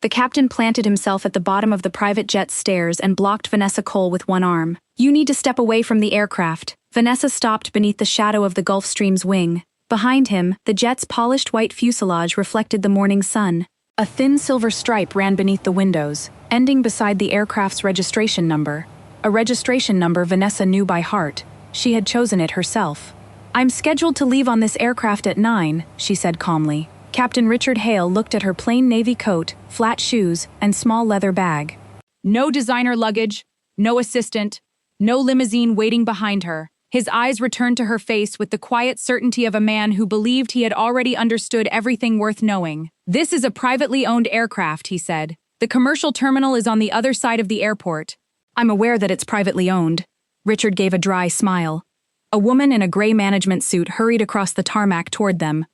The captain planted himself at the bottom of the private jet's stairs and blocked Vanessa Cole with one arm. "You need to step away from the aircraft." Vanessa stopped beneath the shadow of the Gulfstream's wing. Behind him, the jet's polished white fuselage reflected the morning sun. A thin silver stripe ran beneath the windows, ending beside the aircraft's registration number. A registration number Vanessa knew by heart. She had chosen it herself. "I'm scheduled to leave on this aircraft at 9, she said calmly. Captain Richard Hale looked at her plain navy coat, flat shoes, and small leather bag. No designer luggage, no assistant, no limousine waiting behind her. His eyes returned to her face with the quiet certainty of a man who believed he had already understood everything worth knowing. "This is a privately owned aircraft," he said. "The commercial terminal is on the other side of the airport." "I'm aware that it's privately owned." Richard gave a dry smile. A woman in a gray management suit hurried across the tarmac toward them.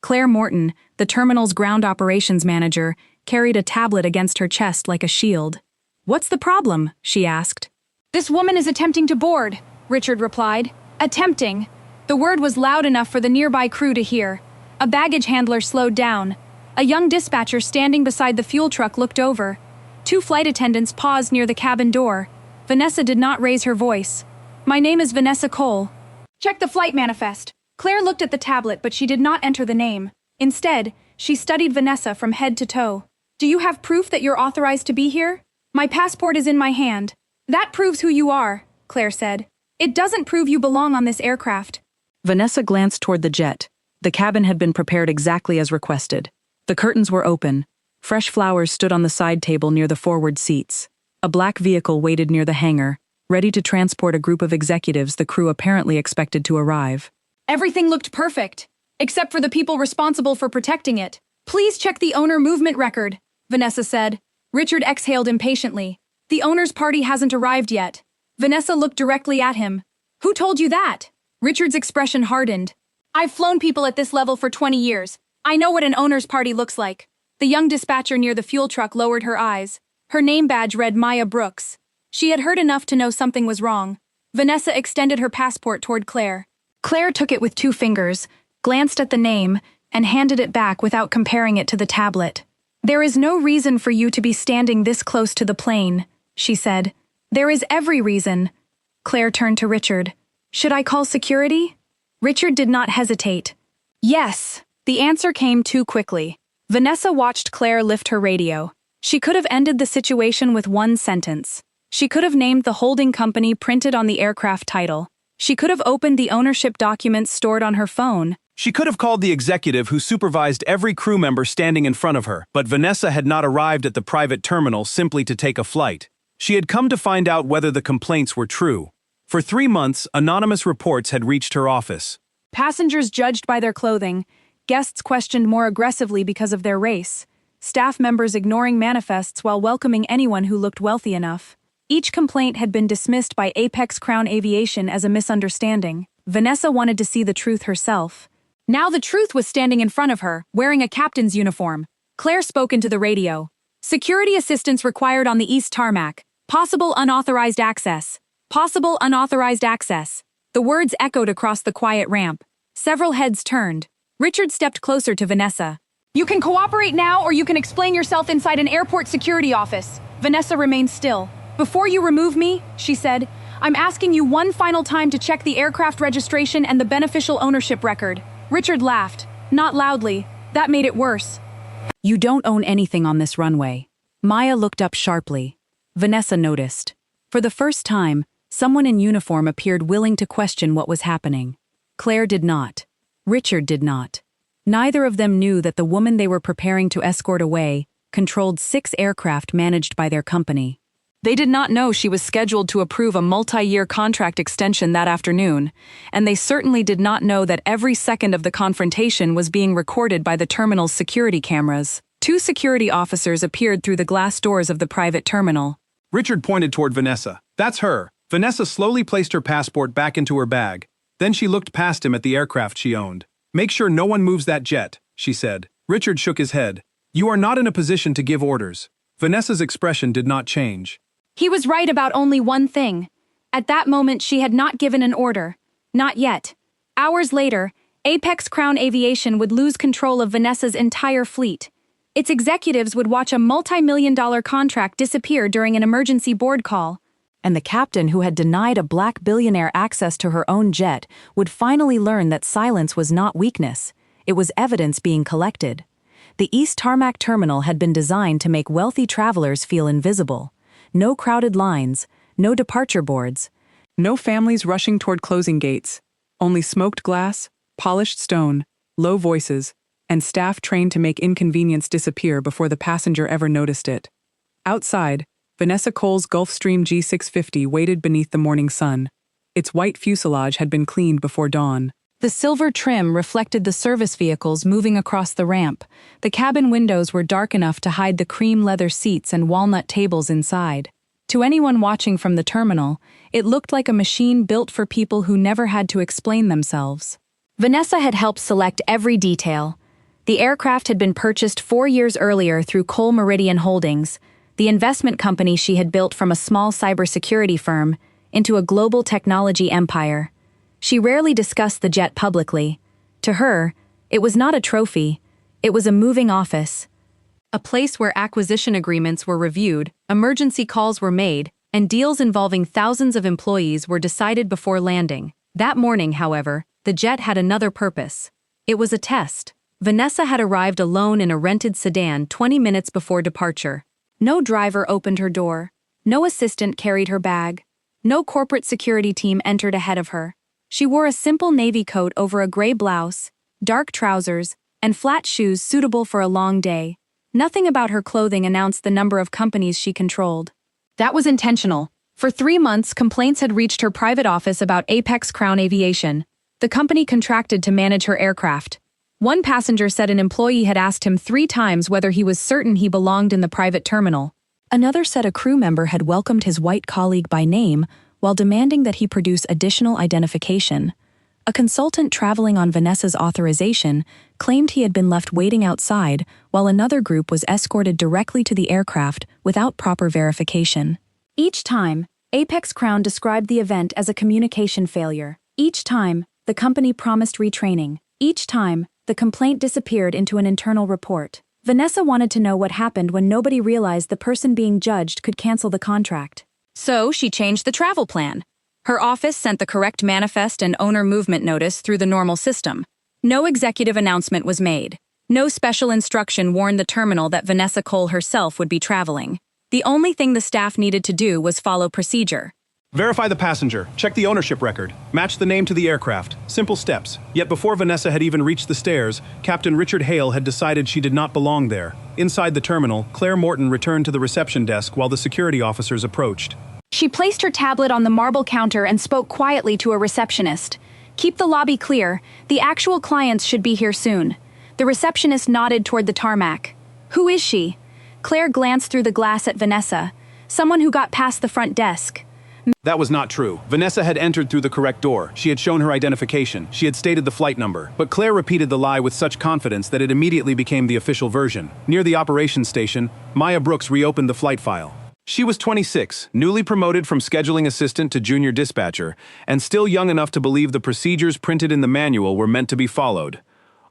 Claire Morton, the terminal's ground operations manager, carried a tablet against her chest like a shield. "What's the problem?" she asked. "This woman is attempting to board," Richard replied. "Attempting." The word was loud enough for the nearby crew to hear. A baggage handler slowed down. A young dispatcher standing beside the fuel truck looked over. Two flight attendants paused near the cabin door. Vanessa did not raise her voice. "My name is Vanessa Cole." "Check the flight manifest." Claire looked at the tablet, but she did not enter the name. Instead, she studied Vanessa from head to toe. "Do you have proof that you're authorized to be here?" "My passport is in my hand." "That proves who you are," Claire said. "It doesn't prove you belong on this aircraft." Vanessa glanced toward the jet. The cabin had been prepared exactly as requested. The curtains were open. Fresh flowers stood on the side table near the forward seats. A black vehicle waited near the hangar, ready to transport a group of executives the crew apparently expected to arrive. "Everything looked perfect, except for the people responsible for protecting it. Please check the owner movement record," Vanessa said. Richard exhaled impatiently. "The owner's party hasn't arrived yet." Vanessa looked directly at him. "Who told you that?" Richard's expression hardened. "I've flown people at this level for 20 years. I know what an owner's party looks like." The young dispatcher near the fuel truck lowered her eyes. Her name badge read Maya Brooks. She had heard enough to know something was wrong. Vanessa extended her passport toward Claire. Claire took it with 2 fingers, glanced at the name, and handed it back without comparing it to the tablet. "There is no reason for you to be standing this close to the plane," she said. "There is every reason." Claire turned to Richard. "Should I call security?" Richard did not hesitate. "Yes." The answer came too quickly. Vanessa watched Claire lift her radio. She could have ended the situation with one sentence. She could have named the holding company printed on the aircraft title. She could have opened the ownership documents stored on her phone. She could have called the executive who supervised every crew member standing in front of her, but Vanessa had not arrived at the private terminal simply to take a flight. She had come to find out whether the complaints were true. For 3 months, anonymous reports had reached her office. Passengers judged by their clothing, guests questioned more aggressively because of their race, staff members ignoring manifests while welcoming anyone who looked wealthy enough. Each complaint had been dismissed by Apex Crown Aviation as a misunderstanding. Vanessa wanted to see the truth herself. Now the truth was standing in front of her, wearing a captain's uniform. Claire spoke into the radio. "Security assistance required on the east tarmac. Possible unauthorized access. Possible unauthorized access." The words echoed across the quiet ramp. Several heads turned. Richard stepped closer to Vanessa. "You can cooperate now, or you can explain yourself inside an airport security office." Vanessa remained still. "Before you remove me," she said, "I'm asking you one final time to check the aircraft registration and the beneficial ownership record." Richard laughed, not loudly. That made it worse. "You don't own anything on this runway." Maya looked up sharply. Vanessa noticed. For the first time, someone in uniform appeared willing to question what was happening. Claire did not. Richard did not. Neither of them knew that the woman they were preparing to escort away controlled 6 aircraft managed by their company. They did not know she was scheduled to approve a multi-year contract extension that afternoon, and they certainly did not know that every second of the confrontation was being recorded by the terminal's security cameras. 2 security officers appeared through the glass doors of the private terminal. Richard pointed toward Vanessa. "That's her." Vanessa slowly placed her passport back into her bag. Then she looked past him at the aircraft she owned. "Make sure no one moves that jet," she said. Richard shook his head. "You are not in a position to give orders." Vanessa's expression did not change. He was right about only one thing. At that moment, she had not given an order. Not yet. Hours later, Apex Crown Aviation would lose control of Vanessa's entire fleet. Its executives would watch a multi-million-dollar contract disappear during an emergency board call. And the captain who had denied a black billionaire access to her own jet would finally learn that silence was not weakness, it was evidence being collected. The East Tarmac Terminal had been designed to make wealthy travelers feel invisible. No crowded lines, no departure boards. No families rushing toward closing gates. Only smoked glass, polished stone, low voices, and staff trained to make inconvenience disappear before the passenger ever noticed it. Outside, Vanessa Cole's Gulfstream G650 waited beneath the morning sun. Its white fuselage had been cleaned before dawn. The silver trim reflected the service vehicles moving across the ramp. The cabin windows were dark enough to hide the cream leather seats and walnut tables inside. To anyone watching from the terminal, it looked like a machine built for people who never had to explain themselves. Vanessa had helped select every detail. The aircraft had been purchased 4 years earlier through Cole Meridian Holdings, the investment company she had built from a small cybersecurity firm into a global technology empire. She rarely discussed the jet publicly. To her, it was not a trophy, it was a moving office. A place where acquisition agreements were reviewed, emergency calls were made, and deals involving thousands of employees were decided before landing. That morning, however, the jet had another purpose. It was a test. Vanessa had arrived alone in a rented sedan 20 minutes before departure. No driver opened her door. No assistant carried her bag. No corporate security team entered ahead of her. She wore a simple navy coat over a gray blouse, dark trousers, and flat shoes suitable for a long day. Nothing about her clothing announced the number of companies she controlled. That was intentional. For 3 months, complaints had reached her private office about Apex Crown Aviation, the company contracted to manage her aircraft. One passenger said an employee had asked him 3 times whether he was certain he belonged in the private terminal. Another said a crew member had welcomed his white colleague by name while demanding that he produce additional identification. A consultant traveling on Vanessa's authorization claimed he had been left waiting outside while another group was escorted directly to the aircraft without proper verification. Each time, Apex Crown described the event as a communication failure. Each time, the company promised retraining. Each time, the complaint disappeared into an internal report. Vanessa wanted to know what happened when nobody realized the person being judged could cancel the contract. So she changed the travel plan. Her office sent the correct manifest and owner movement notice through the normal system. No executive announcement was made. No special instruction warned the terminal that Vanessa Cole herself would be traveling. The only thing the staff needed to do was follow procedure. Verify the passenger, check the ownership record, match the name to the aircraft. Simple steps. Yet before Vanessa had even reached the stairs, Captain Richard Hale had decided she did not belong there. Inside the terminal, Claire Morton returned to the reception desk while the security officers approached. She placed her tablet on the marble counter and spoke quietly to a receptionist. "Keep the lobby clear. The actual clients should be here soon." The receptionist nodded toward the tarmac. "Who is she?" Claire glanced through the glass at Vanessa. "Someone who got past the front desk." That was not true. Vanessa had entered through the correct door. She had shown her identification. She had stated the flight number. But Claire repeated the lie with such confidence that it immediately became the official version. Near the operations station, Maya Brooks reopened the flight file. She was 26, newly promoted from scheduling assistant to junior dispatcher, and still young enough to believe the procedures printed in the manual were meant to be followed.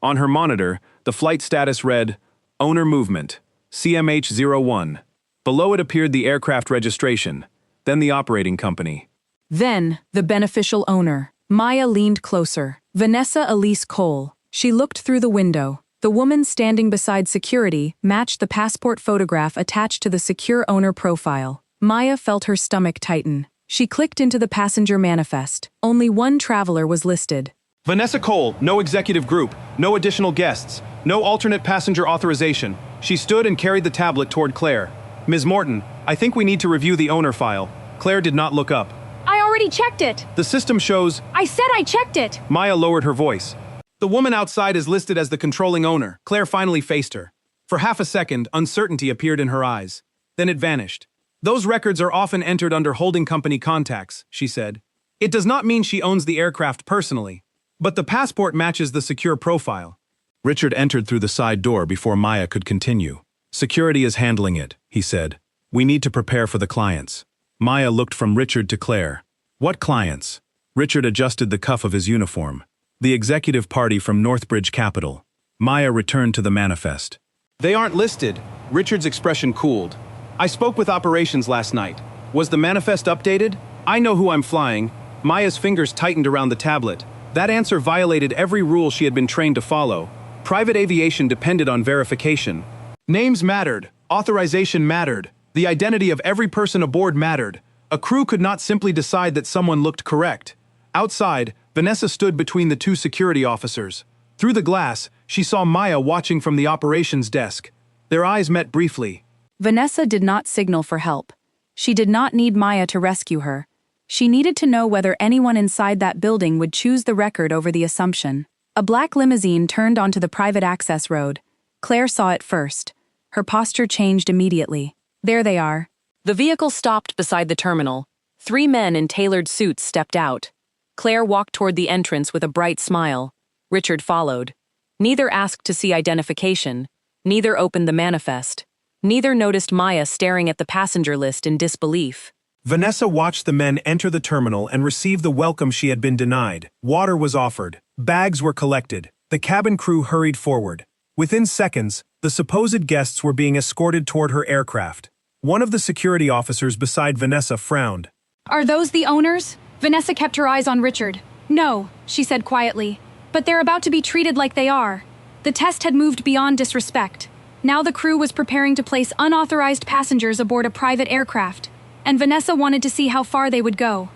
On her monitor, the flight status read, Owner Movement, CMH-01. Below it appeared the aircraft registration, then the operating company. Then, the beneficial owner. Maya leaned closer. Vanessa Elise Cole. She looked through the window. The woman standing beside security matched the passport photograph attached to the secure owner profile. Maya felt her stomach tighten. She clicked into the passenger manifest. Only one traveler was listed. Vanessa Cole, no executive group, no additional guests, no alternate passenger authorization. She stood and carried the tablet toward Claire. Ms. Morton, I think we need to review the owner file. Claire did not look up. "I already checked it." The system shows... "I said I checked it." Maya lowered her voice. The woman outside is listed as the controlling owner. Claire finally faced her. For half a second, uncertainty appeared in her eyes. Then it vanished. Those records are often entered under holding company contacts, she said. It does not mean she owns the aircraft personally, but the passport matches the secure profile. Richard entered through the side door before Maya could continue. Security is handling it, he said. We need to prepare for the clients. Maya looked from Richard to Claire. What clients? Richard adjusted the cuff of his uniform. The executive party from Northbridge Capital. Maya returned to the manifest. They aren't listed. Richard's expression cooled. I spoke with operations last night. Was the manifest updated? I know who I'm flying. Maya's fingers tightened around the tablet. That answer violated every rule she had been trained to follow. Private aviation depended on verification. Names mattered. Authorization mattered. The identity of every person aboard mattered. A crew could not simply decide that someone looked correct. Outside, Vanessa stood between the two security officers. Through the glass, she saw Maya watching from the operations desk. Their eyes met briefly. Vanessa did not signal for help. She did not need Maya to rescue her. She needed to know whether anyone inside that building would choose the record over the assumption. A black limousine turned onto the private access road. Claire saw it first. Her posture changed immediately. There they are. The vehicle stopped beside the terminal. 3 men in tailored suits stepped out. Claire walked toward the entrance with a bright smile. Richard followed. Neither asked to see identification. Neither opened the manifest. Neither noticed Maya staring at the passenger list in disbelief. Vanessa watched the men enter the terminal and receive the welcome she had been denied. Water was offered. Bags were collected. The cabin crew hurried forward. Within seconds, the supposed guests were being escorted toward her aircraft. One of the security officers beside Vanessa frowned. Are those the owners? Vanessa kept her eyes on Richard. No, she said quietly. But they're about to be treated like they are. The test had moved beyond disrespect. Now the crew was preparing to place unauthorized passengers aboard a private aircraft, and Vanessa wanted to see how far they would go.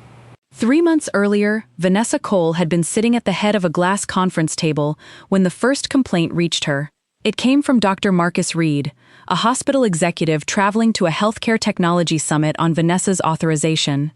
3 months earlier, Vanessa Cole had been sitting at the head of a glass conference table when the first complaint reached her. It came from Dr. Marcus Reed, a hospital executive traveling to a healthcare technology summit on Vanessa's authorization.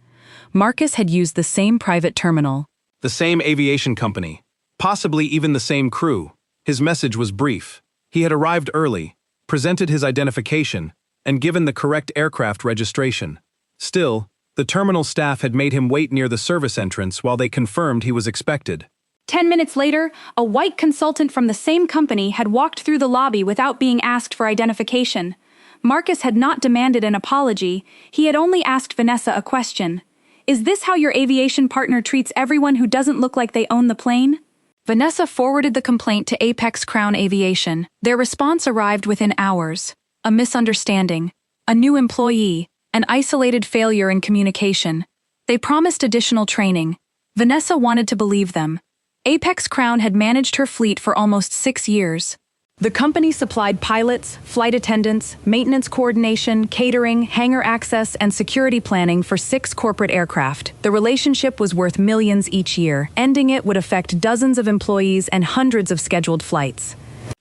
Marcus had used the same private terminal. The same aviation company. Possibly even the same crew. His message was brief. He had arrived early, presented his identification, and given the correct aircraft registration. Still, the terminal staff had made him wait near the service entrance while they confirmed he was expected. 10 minutes later, a white consultant from the same company had walked through the lobby without being asked for identification. Marcus had not demanded an apology, he had only asked Vanessa a question. Is this how your aviation partner treats everyone who doesn't look like they own the plane? Vanessa forwarded the complaint to Apex Crown Aviation. Their response arrived within hours. A misunderstanding, a new employee, an isolated failure in communication. They promised additional training. Vanessa wanted to believe them. Apex Crown had managed her fleet for almost 6 years. The company supplied pilots, flight attendants, maintenance coordination, catering, hangar access, and security planning for 6 corporate aircraft. The relationship was worth millions each year. Ending it would affect dozens of employees and hundreds of scheduled flights.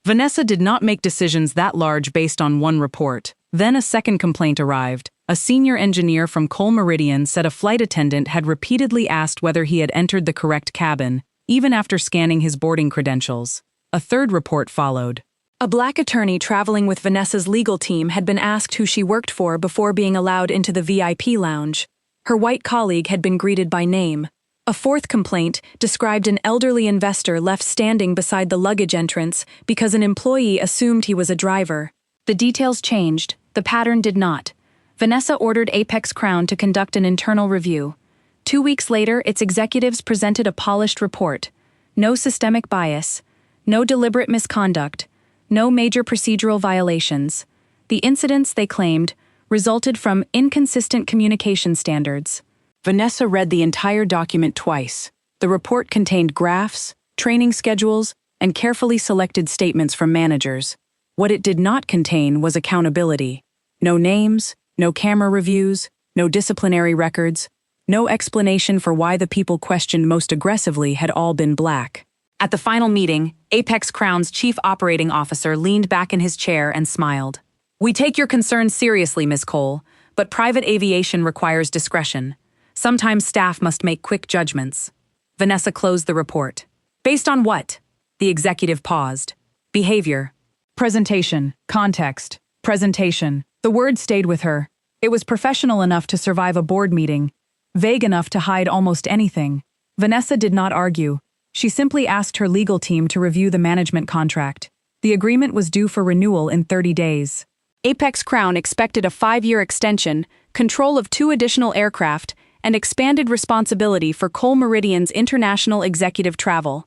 Vanessa did not make decisions that large based on one report. Then a second complaint arrived. A senior engineer from Cole Meridian said a flight attendant had repeatedly asked whether he had entered the correct cabin, even after scanning his boarding credentials. A third report followed. A black attorney traveling with Vanessa's legal team had been asked who she worked for before being allowed into the VIP lounge. Her white colleague had been greeted by name. A fourth complaint described an elderly investor left standing beside the luggage entrance because an employee assumed he was a driver. The details changed, the pattern did not. Vanessa ordered Apex Crown to conduct an internal review. 2 weeks later, its executives presented a polished report. No systemic bias, no deliberate misconduct, no major procedural violations. The incidents, they claimed, resulted from inconsistent communication standards. Vanessa read the entire document twice. The report contained graphs, training schedules, and carefully selected statements from managers. What it did not contain was accountability. No names, no camera reviews, no disciplinary records, no explanation for why the people questioned most aggressively had all been black. At the final meeting, Apex Crown's chief operating officer leaned back in his chair and smiled. "We take your concerns seriously, Ms. Cole, but private aviation requires discretion. Sometimes staff must make quick judgments." Vanessa closed the report. "Based on what?" The executive paused. "Behavior." Presentation, context, presentation. The word stayed with her. It was professional enough to survive a board meeting, vague enough to hide almost anything. Vanessa did not argue. She simply asked her legal team to review the management contract. The agreement was due for renewal in 30 days. Apex Crown expected a 5-year extension, control of 2 additional aircraft, and expanded responsibility for Cole Meridian's international executive travel.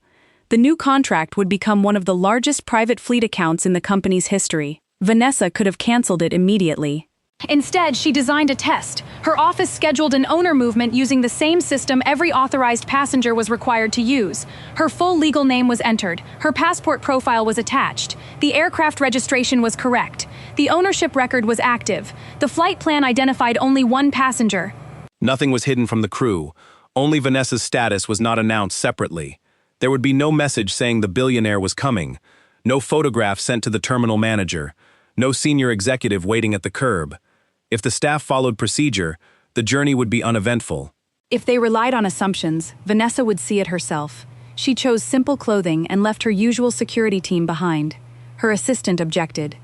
The new contract would become one of the largest private fleet accounts in the company's history. Vanessa could have canceled it immediately. Instead, she designed a test. Her office scheduled an owner movement using the same system every authorized passenger was required to use. Her full legal name was entered. Her passport profile was attached. The aircraft registration was correct. The ownership record was active. The flight plan identified only one passenger. Nothing was hidden from the crew. Only Vanessa's status was not announced separately. There would be no message saying the billionaire was coming. No photograph sent to the terminal manager. No senior executive waiting at the curb. If the staff followed procedure, the journey would be uneventful. If they relied on assumptions, Vanessa would see it herself. She chose simple clothing and left her usual security team behind. Her assistant objected.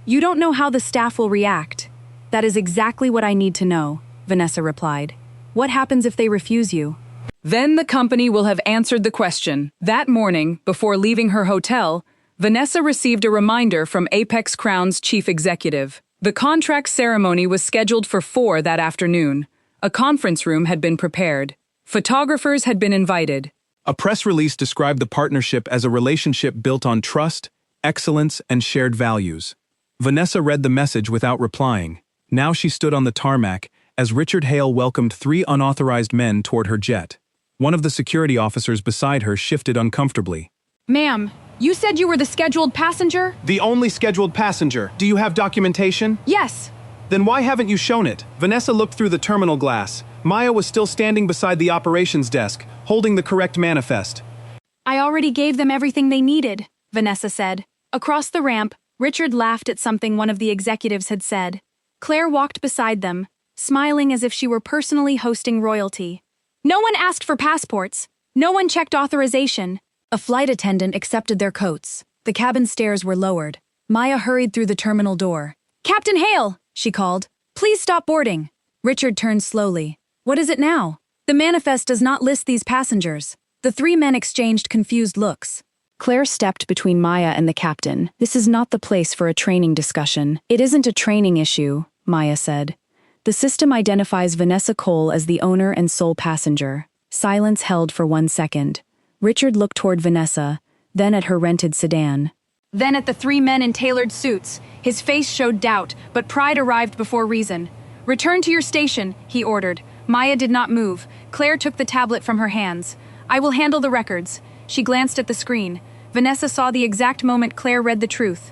"You don't know how the staff will react." "That is exactly what I need to know," Vanessa replied. "What happens if they refuse you?" Then the company will have answered the question. That morning, before leaving her hotel, Vanessa received a reminder from Apex Crown's chief executive. The contract ceremony was scheduled for 4 that afternoon. A conference room had been prepared. Photographers had been invited. A press release described the partnership as a relationship built on trust, excellence, and shared values. Vanessa read the message without replying. Now she stood on the tarmac as Richard Hale welcomed 3 unauthorized men toward her jet. One of the security officers beside her shifted uncomfortably. "Ma'am, you said you were the scheduled passenger?" The only scheduled passenger. Do you have documentation? "Yes." Then why haven't you shown it? Vanessa looked through the terminal glass. Maya was still standing beside the operations desk, holding the correct manifest. "I already gave them everything they needed," Vanessa said. Across the ramp, Richard laughed at something one of the executives had said. Claire walked beside them, smiling as if she were personally hosting royalty. "No one asked for passports. No one checked authorization." A flight attendant accepted their coats. The cabin stairs were lowered. Maya hurried through the terminal door. "Captain Hale," she called. "Please stop boarding." Richard turned slowly. "What is it now?" "The manifest does not list these passengers." The 3 men exchanged confused looks. Claire stepped between Maya and the captain. "This is not the place for a training discussion." "It isn't a training issue," Maya said. "The system identifies Vanessa Cole as the owner and sole passenger." Silence held for 1 second. Richard looked toward Vanessa, then at her rented sedan. Then at the 3 men in tailored suits. His face showed doubt, but pride arrived before reason. "Return to your station," he ordered. Maya did not move. Claire took the tablet from her hands. "I will handle the records." She glanced at the screen. Vanessa saw the exact moment Claire read the truth.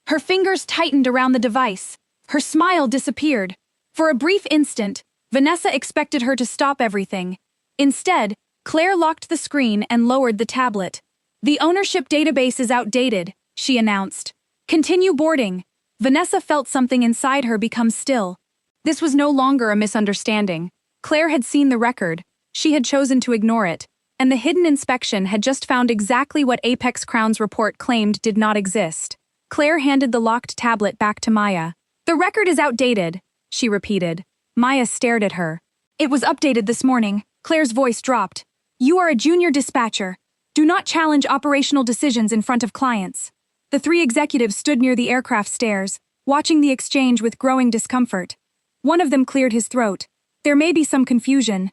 Her fingers tightened around the device. Her smile disappeared. For a brief instant, Vanessa expected her to stop everything. Instead, Claire locked the screen and lowered the tablet. "The ownership database is outdated," she announced. "Continue boarding." Vanessa felt something inside her become still. This was no longer a misunderstanding. Claire had seen the record. She had chosen to ignore it. And the hidden inspection had just found exactly what Apex Crown's report claimed did not exist. Claire handed the locked tablet back to Maya. "The record is outdated," she repeated. Maya stared at her. "It was updated this morning." Claire's voice dropped. "You are a junior dispatcher. Do not challenge operational decisions in front of clients." The 3 executives stood near the aircraft stairs, watching the exchange with growing discomfort. One of them cleared his throat. "There may be some confusion.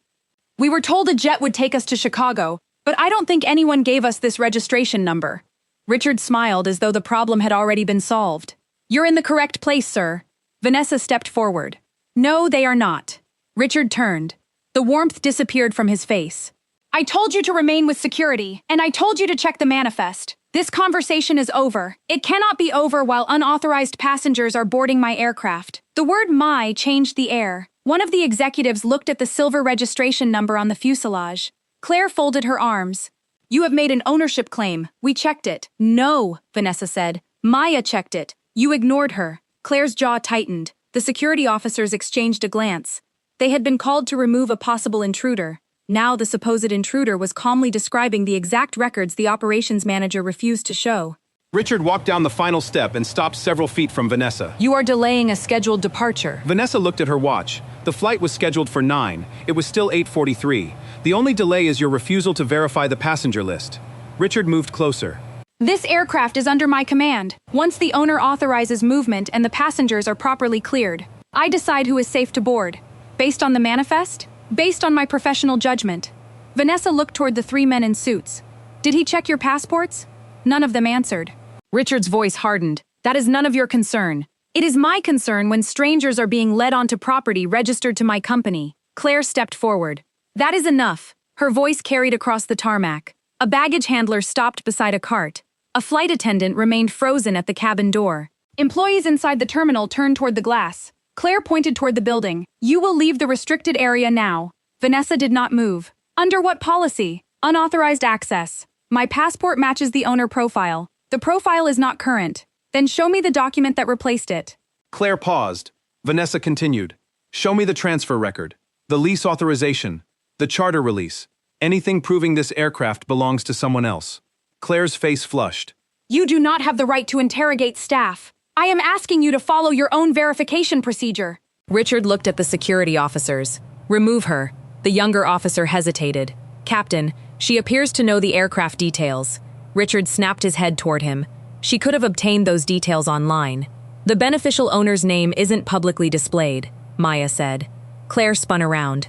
We were told a jet would take us to Chicago, but I don't think anyone gave us this registration number." Richard smiled as though the problem had already been solved. "You're in the correct place, sir." Vanessa stepped forward. "No, they are not." Richard turned. The warmth disappeared from his face. "I told you to remain with security, and I told you to check the manifest. This conversation is over. It cannot be over while unauthorized passengers are boarding my aircraft." The word "my" changed the air. One of the executives looked at the silver registration number on the fuselage. Claire folded her arms. "You have made an ownership claim. We checked it." "No," Vanessa said. "Maya checked it. You ignored her." Claire's jaw tightened. The security officers exchanged a glance. They had been called to remove a possible intruder. Now the supposed intruder was calmly describing the exact records the operations manager refused to show. Richard walked down the final step and stopped several feet from Vanessa. "You are delaying a scheduled departure." Vanessa looked at her watch. The flight was scheduled for 9. It was still 8:43. The only delay is your refusal to verify the passenger list. Richard moved closer. "This aircraft is under my command. Once the owner authorizes movement and the passengers are properly cleared, I decide who is safe to board. Based on the manifest? Based on my professional judgment." Vanessa looked toward the 3 men in suits. "Did he check your passports?" None of them answered. Richard's voice hardened. That is none of your concern. It is my concern when strangers are being led onto property registered to my company. Claire stepped forward. That is enough. Her voice carried across the tarmac. A baggage handler stopped beside a cart. A flight attendant remained frozen at the cabin door. Employees inside the terminal turned toward the glass. Claire pointed toward the building. You will leave the restricted area now. Vanessa did not move. Under what policy? Unauthorized access. My passport matches the owner profile. The profile is not current. Then show me the document that replaced it. Claire paused. Vanessa continued. Show me the transfer record, the lease authorization, the charter release, anything proving this aircraft belongs to someone else. Claire's face flushed. You do not have the right to interrogate staff. I am asking you to follow your own verification procedure. Richard looked at the security officers. Remove her. The younger officer hesitated. Captain, she appears to know the aircraft details. Richard snapped his head toward him. She could have obtained those details online. The beneficial owner's name isn't publicly displayed, Maya said. Claire spun around.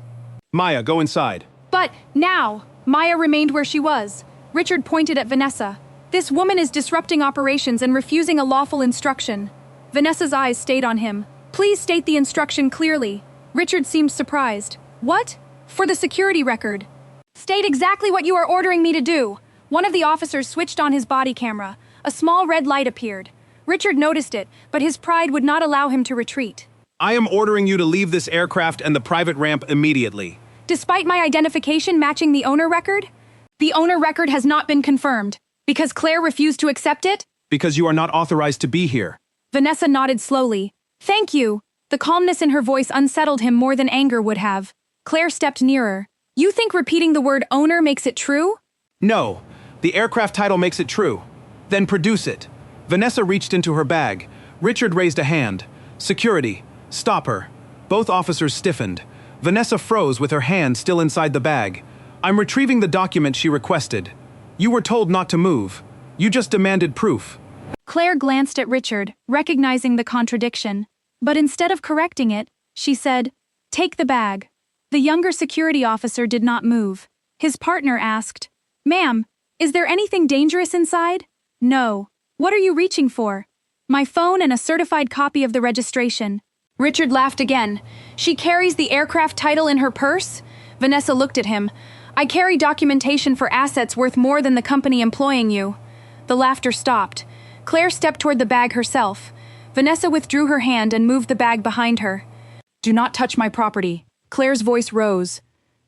Maya, go inside. But now, Maya remained where she was. Richard pointed at Vanessa. This woman is disrupting operations and refusing a lawful instruction. Vanessa's eyes stayed on him. Please state the instruction clearly. Richard seemed surprised. What? For the security record. State exactly what you are ordering me to do. One of the officers switched on his body camera. A small red light appeared. Richard noticed it, but his pride would not allow him to retreat. I am ordering you to leave this aircraft and the private ramp immediately. Despite my identification matching the owner record? The owner record has not been confirmed. Because Claire refused to accept it? Because you are not authorized to be here. Vanessa nodded slowly. Thank you. The calmness in her voice unsettled him more than anger would have. Claire stepped nearer. You think repeating the word owner makes it true? No. The aircraft title makes it true. Then produce it. Vanessa reached into her bag. Richard raised a hand. Security. Stop her. Both officers stiffened. Vanessa froze with her hand still inside the bag. I'm retrieving the document she requested. You were told not to move. You just demanded proof. Claire glanced at Richard, recognizing the contradiction. But instead of correcting it, she said, Take the bag. The younger security officer did not move. His partner asked, Ma'am, is there anything dangerous inside? No. What are you reaching for? My phone and a certified copy of the registration. Richard laughed again. She carries the aircraft title in her purse? Vanessa looked at him. I carry documentation for assets worth more than the company employing you. The laughter stopped. Claire stepped toward the bag herself. Vanessa withdrew her hand and moved the bag behind her. Do not touch my property. Claire's voice rose.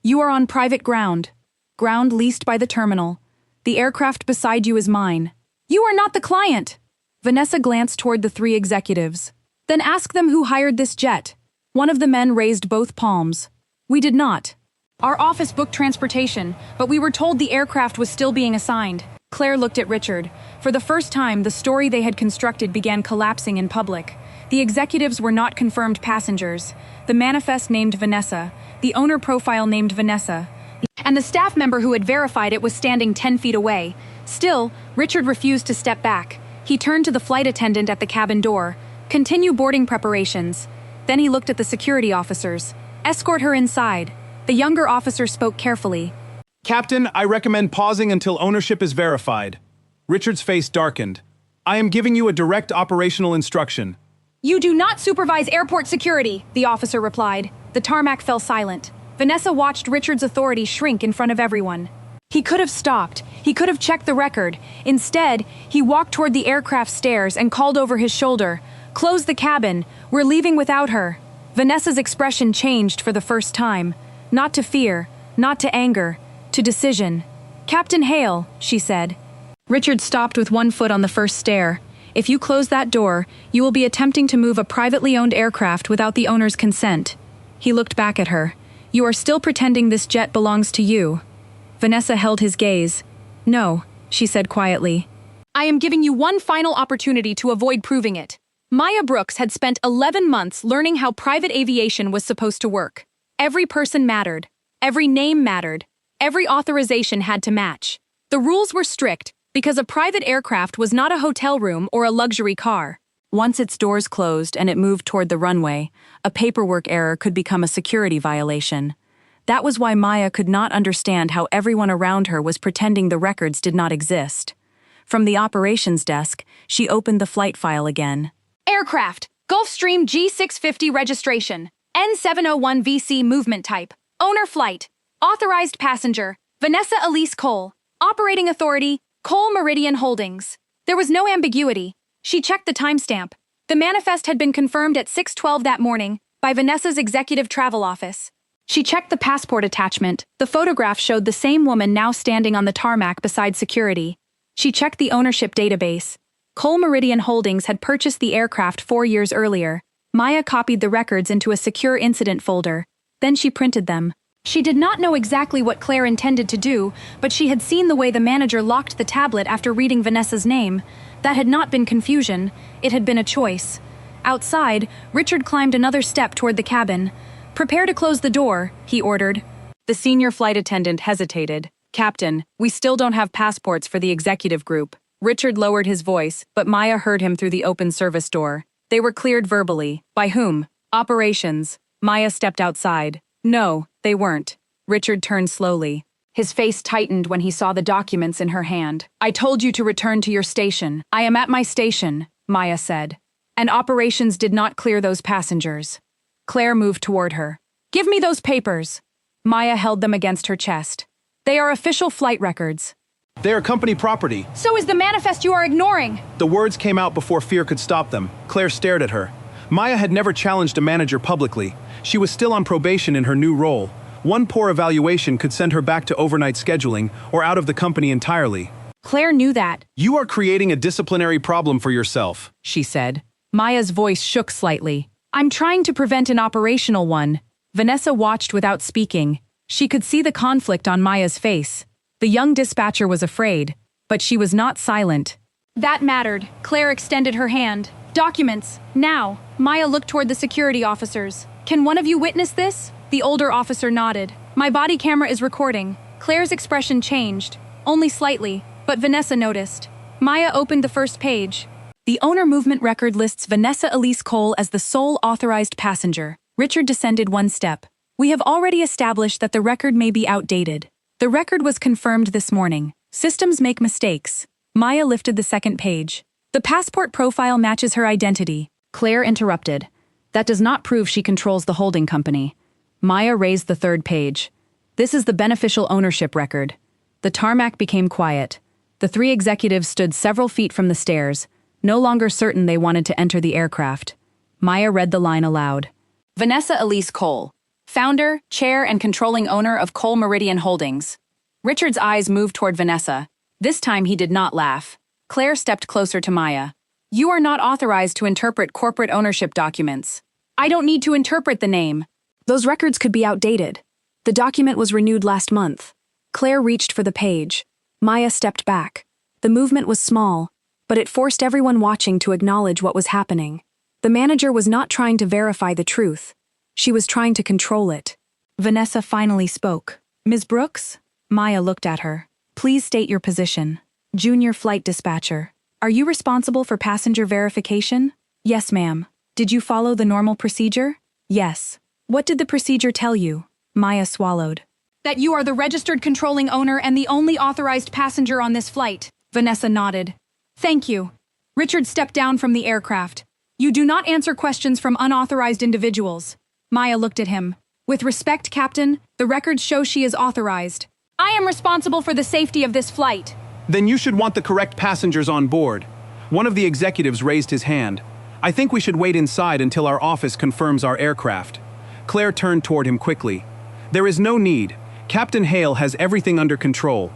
You are on private ground. Ground leased by the terminal. The aircraft beside you is mine. You are not the client. Vanessa glanced toward the three executives. Then ask them who hired this jet. One of the men raised both palms. We did not. Our office booked transportation, but we were told the aircraft was still being assigned. Claire looked at Richard. For the first time, the story they had constructed began collapsing in public. The executives were not confirmed passengers. The manifest named Vanessa. The owner profile named Vanessa. And the staff member who had verified it was standing 10 feet away. Still, Richard refused to step back. He turned to the flight attendant at the cabin door. Continue boarding preparations. Then he looked at the security officers. Escort her inside. The younger officer spoke carefully. Captain, I recommend pausing until ownership is verified. Richard's face darkened. I am giving you a direct operational instruction. You do not supervise airport security, the officer replied. The tarmac fell silent. Vanessa watched Richard's authority shrink in front of everyone. He could have stopped. He could have checked the record. Instead, he walked toward the aircraft stairs and called over his shoulder. Close the cabin. We're leaving without her. Vanessa's expression changed for the first time. Not to fear, not to anger, to decision. Captain Hale, she said. Richard stopped with one foot on the first stair. If you close that door, you will be attempting to move a privately owned aircraft without the owner's consent. He looked back at her. You are still pretending this jet belongs to you. Vanessa held his gaze. No, she said quietly. I am giving you one final opportunity to avoid proving it. Maya Brooks had spent 11 months learning how private aviation was supposed to work. Every person mattered. Every name mattered. Every authorization had to match. The rules were strict because a private aircraft was not a hotel room or a luxury car. Once its doors closed and it moved toward the runway, a paperwork error could become a security violation. That was why Maya could not understand how everyone around her was pretending the records did not exist. From the operations desk, she opened the flight file again. Aircraft, Gulfstream G650 registration, N701VC movement type, owner flight, authorized passenger, Vanessa Cole, operating authority, Cole Meridian Holdings. There was no ambiguity. She checked the timestamp. The manifest had been confirmed at 6:12 that morning by Vanessa's executive travel office. She checked the passport attachment. The photograph showed the same woman now standing on the tarmac beside security. She checked the ownership database. Cole Meridian Holdings had purchased the aircraft 4 years earlier. Maya copied the records into a secure incident folder. Then she printed them. She did not know exactly what Claire intended to do, but she had seen the way the manager locked the tablet after reading Vanessa's name. That had not been confusion. It had been a choice. Outside, Richard climbed another step toward the cabin. "Prepare to close the door," he ordered. The senior flight attendant hesitated. "Captain, we still don't have passports for the executive group." Richard lowered his voice, but Maya heard him through the open service door. They were cleared verbally. By whom? Operations. Maya stepped outside. No, they weren't. Richard turned slowly. His face tightened when he saw the documents in her hand. "I told you to return to your station." "I am at my station," Maya said. "And operations did not clear those passengers." Claire moved toward her. "Give me those papers." Maya held them against her chest. "They are official flight records." They are company property. "So is the manifest you are ignoring." The words came out before fear could stop them. Claire stared at her. Maya had never challenged a manager publicly. She was still on probation in her new role. One poor evaluation could send her back to overnight scheduling or out of the company entirely. Claire knew that. "You are creating a disciplinary problem for yourself," she said. Maya's voice shook slightly. "I'm trying to prevent an operational one." Vanessa watched without speaking. She could see the conflict on Maya's face. The young dispatcher was afraid, but she was not silent. That mattered. Claire extended her hand. "Documents, now." Maya looked toward the security officers. "Can one of you witness this?" The older officer nodded. "My body camera is recording." Claire's expression changed, only slightly, but Vanessa noticed. Maya opened the first page. The owner movement record lists Vanessa Cole as the sole authorized passenger. Richard descended one step. "We have already established that the record may be outdated. The record was confirmed this morning. Systems make mistakes." Maya lifted the second page. "The passport profile matches her identity." Claire interrupted. "That does not prove she controls the holding company." Maya raised the third page. "This is the beneficial ownership record." The tarmac became quiet. The three executives stood several feet from the stairs, no longer certain they wanted to enter the aircraft. Maya read the line aloud. "Vanessa Cole, founder, chair, and controlling owner of Cole Meridian Holdings." Richard's eyes moved toward Vanessa. This time he did not laugh. Claire stepped closer to Maya. "You are not authorized to interpret corporate ownership documents." "I don't need to interpret the name." "Those records could be outdated. The document was renewed last month." Claire reached for the page. Maya stepped back. The movement was small, but it forced everyone watching to acknowledge what was happening. The manager was not trying to verify the truth. She was trying to control it. Vanessa finally spoke. "Ms. Brooks?" Maya looked at her. "Please state your position." "Junior flight dispatcher. Are you responsible for passenger verification?" "Yes, ma'am." "Did you follow the normal procedure?" "Yes." "What did the procedure tell you?" Maya swallowed. "That you are the registered controlling owner and the only authorized passenger on this flight." Vanessa nodded. "Thank you." Richard stepped down from the aircraft. "You do not answer questions from unauthorized individuals." Maya looked at him. "With respect, Captain, the records show she is authorized. I am responsible for the safety of this flight." "Then you should want the correct passengers on board." One of the executives raised his hand. "I think we should wait inside until our office confirms our aircraft." Claire turned toward him quickly. "There is no need. Captain Hale has everything under control."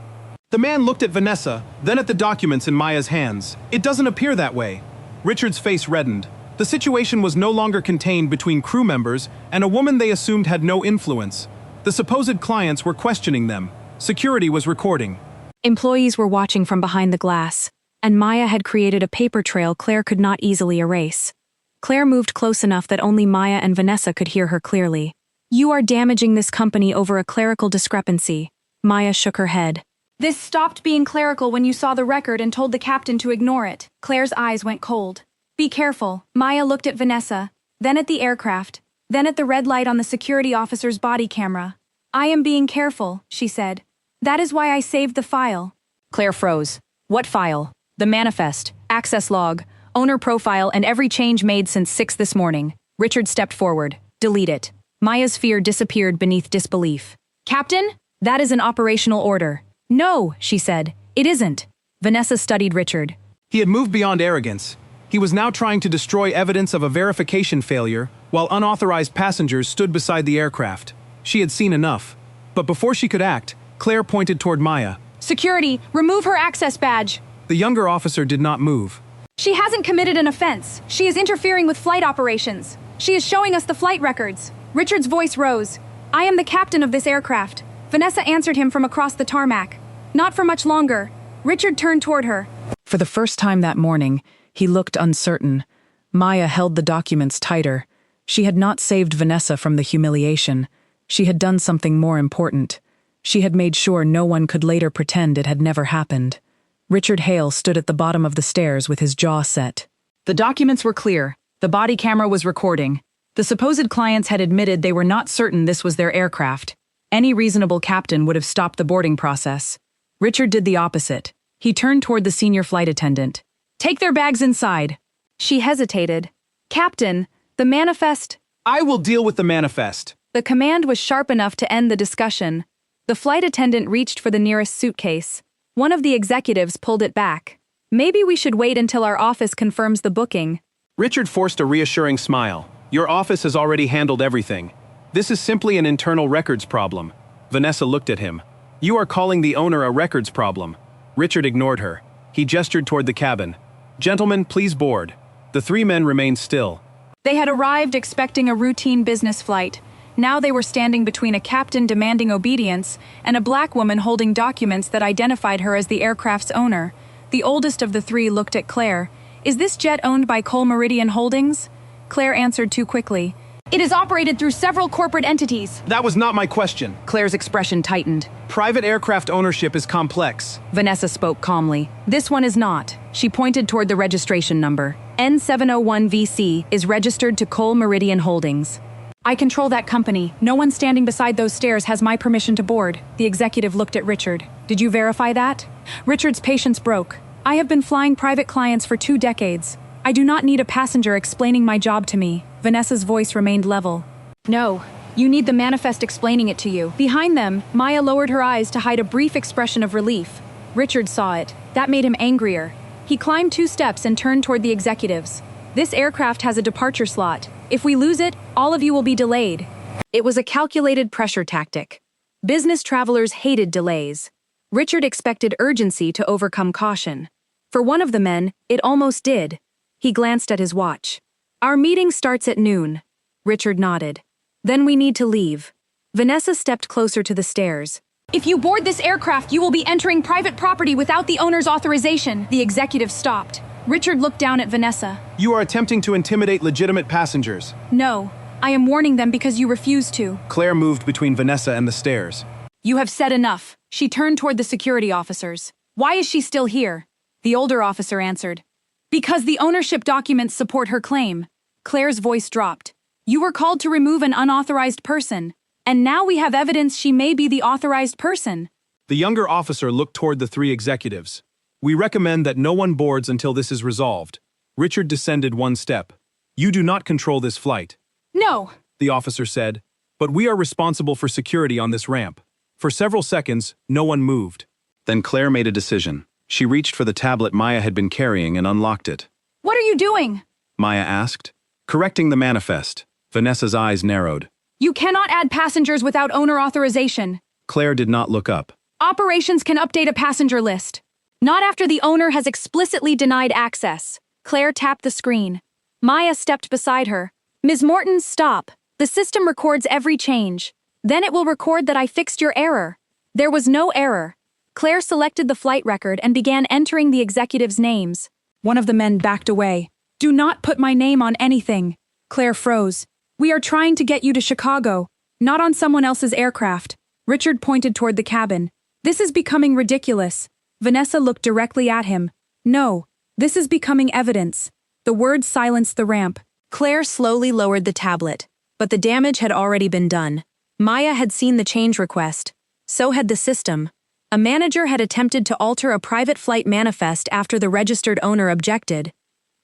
The man looked at Vanessa, then at the documents in Maya's hands. "It doesn't appear that way." Richard's face reddened. The situation was no longer contained between crew members and a woman they assumed had no influence. The supposed clients were questioning them. Security was recording. Employees were watching from behind the glass, and Maya had created a paper trail Claire could not easily erase. Claire moved close enough that only Maya and Vanessa could hear her clearly. "You are damaging this company over a clerical discrepancy." Maya shook her head. "This stopped being clerical when you saw the record and told the captain to ignore it." Claire's eyes went cold. "Be careful." Maya looked at Vanessa, then at the aircraft, then at the red light on the security officer's body camera. "I am being careful," she said. "That is why I saved the file." Claire froze. "What file?" The manifest, access log, owner profile, and every change made since 6 this morning. Richard stepped forward. Delete it. Maya's fear disappeared beneath disbelief. Captain? That is an operational order. No, she said. It isn't. Vanessa studied Richard. He had moved beyond arrogance. He was now trying to destroy evidence of a verification failure, while unauthorized passengers stood beside the aircraft. She had seen enough. But before she could act, Claire pointed toward Maya. Security, remove her access badge. The younger officer did not move. She hasn't committed an offense. She is interfering with flight operations. She is showing us the flight records. Richard's voice rose. I am the captain of this aircraft. Vanessa answered him from across the tarmac. Not for much longer. Richard turned toward her. For the first time that morning, he looked uncertain. Maya held the documents tighter. She had not saved Vanessa from the humiliation. She had done something more important. She had made sure no one could later pretend it had never happened. Richard Hale stood at the bottom of the stairs with his jaw set. The documents were clear. The body camera was recording. The supposed clients had admitted they were not certain this was their aircraft. Any reasonable captain would have stopped the boarding process. Richard did the opposite. He turned toward the senior flight attendant. Take their bags inside. She hesitated. Captain, the manifest... I will deal with the manifest. The command was sharp enough to end the discussion. The flight attendant reached for the nearest suitcase. One of the executives pulled it back. Maybe we should wait until our office confirms the booking. Richard forced a reassuring smile. Your office has already handled everything. This is simply an internal records problem. Vanessa looked at him. You are calling the owner a records problem. Richard ignored her. He gestured toward the cabin. Gentlemen, please board. The 3 men remained still. They had arrived expecting a routine business flight. Now they were standing between a captain demanding obedience and a black woman holding documents that identified her as the aircraft's owner. The oldest of the 3 looked at Claire. Is this jet owned by Cole Meridian Holdings? Claire answered too quickly. It is operated through several corporate entities. That was not my question. Claire's expression tightened. Private aircraft ownership is complex. Vanessa spoke calmly. This one is not. She pointed toward the registration number. N701VC is registered to Cole Meridian Holdings. I control that company. No one standing beside those stairs has my permission to board. The executive looked at Richard. Did you verify that? Richard's patience broke. I have been flying private clients for 2 decades. I do not need a passenger explaining my job to me. Vanessa's voice remained level. No, you need the manifest explaining it to you. Behind them, Maya lowered her eyes to hide a brief expression of relief. Richard saw it. That made him angrier. He climbed 2 steps and turned toward the executives. This aircraft has a departure slot. If we lose it, all of you will be delayed. It was a calculated pressure tactic. Business travelers hated delays. Richard expected urgency to overcome caution. For one of the men, it almost did. He glanced at his watch. Our meeting starts at noon. Richard nodded. Then we need to leave. Vanessa stepped closer to the stairs. If you board this aircraft, you will be entering private property without the owner's authorization. The executive stopped. Richard looked down at Vanessa. You are attempting to intimidate legitimate passengers. No, I am warning them because you refuse to. Claire moved between Vanessa and the stairs. You have said enough. She turned toward the security officers. Why is she still here? The older officer answered. Because the ownership documents support her claim. Claire's voice dropped. You were called to remove an unauthorized person, and now we have evidence she may be the authorized person. The younger officer looked toward the 3 executives. We recommend that no one boards until this is resolved. Richard descended 1 step. You do not control this flight. No, the officer said, but we are responsible for security on this ramp. For several seconds, no one moved. Then Claire made a decision. She reached for the tablet Maya had been carrying and unlocked it. What are you doing? Maya asked. Correcting the manifest. Vanessa's eyes narrowed. You cannot add passengers without owner authorization. Claire did not look up. Operations can update a passenger list. Not after the owner has explicitly denied access. Claire tapped the screen. Maya stepped beside her. Ms. Morton, stop. The system records every change. Then it will record that I fixed your error. There was no error. Claire selected the flight record and began entering the executives' names. One of the men backed away. Do not put my name on anything. Claire froze. We are trying to get you to Chicago, not on someone else's aircraft. Richard pointed toward the cabin. This is becoming ridiculous. Vanessa looked directly at him. No, this is becoming evidence. The words silenced the ramp. Claire slowly lowered the tablet, but the damage had already been done. Maya had seen the change request. So had the system. A manager had attempted to alter a private flight manifest after the registered owner objected.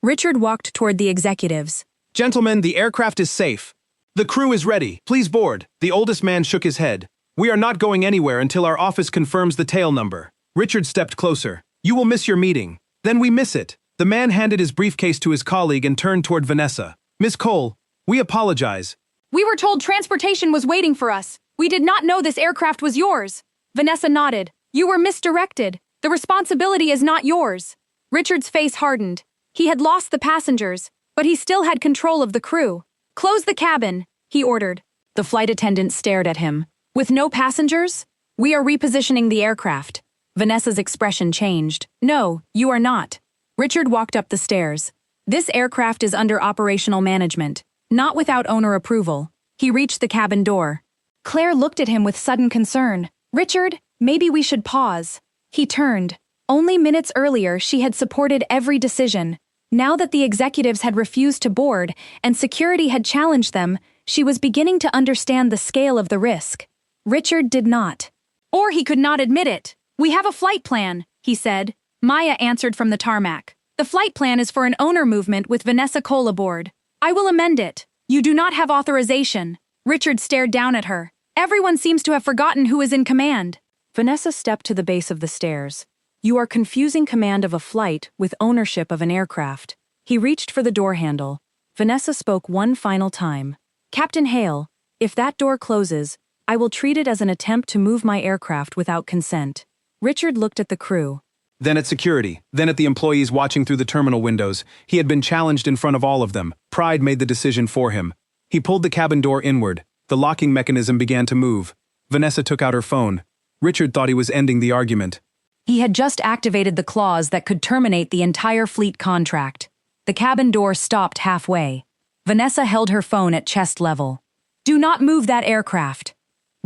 Richard walked toward the executives. Gentlemen, the aircraft is safe. The crew is ready. Please board. The oldest man shook his head. We are not going anywhere until our office confirms the tail number. Richard stepped closer. You will miss your meeting. Then we miss it. The man handed his briefcase to his colleague and turned toward Vanessa. Miss Cole, we apologize. We were told transportation was waiting for us. We did not know this aircraft was yours. Vanessa nodded. You were misdirected. The responsibility is not yours. Richard's face hardened. He had lost the passengers, but he still had control of the crew. Close the cabin, he ordered. The flight attendant stared at him. With no passengers? We are repositioning the aircraft. Vanessa's expression changed. No, you are not. Richard walked up the stairs. This aircraft is under operational management, not without owner approval. He reached the cabin door. Claire looked at him with sudden concern. Richard, maybe we should pause. He turned. Only minutes earlier, she had supported every decision. Now that the executives had refused to board and security had challenged them, she was beginning to understand the scale of the risk. Richard did not. Or he could not admit it. We have a flight plan, he said. Maya answered from the tarmac. The flight plan is for an owner movement with Vanessa Cole aboard. I will amend it. You do not have authorization. Richard stared down at her. Everyone seems to have forgotten who is in command. Vanessa stepped to the base of the stairs. You are confusing command of a flight with ownership of an aircraft. He reached for the door handle. Vanessa spoke one final time. Captain Hale, if that door closes, I will treat it as an attempt to move my aircraft without consent. Richard looked at the crew. Then at security, then at the employees watching through the terminal windows. He had been challenged in front of all of them. Pride made the decision for him. He pulled the cabin door inward. The locking mechanism began to move. Vanessa took out her phone. Richard thought he was ending the argument. He had just activated the clause that could terminate the entire fleet contract. The cabin door stopped halfway. Vanessa held her phone at chest level. Do not move that aircraft.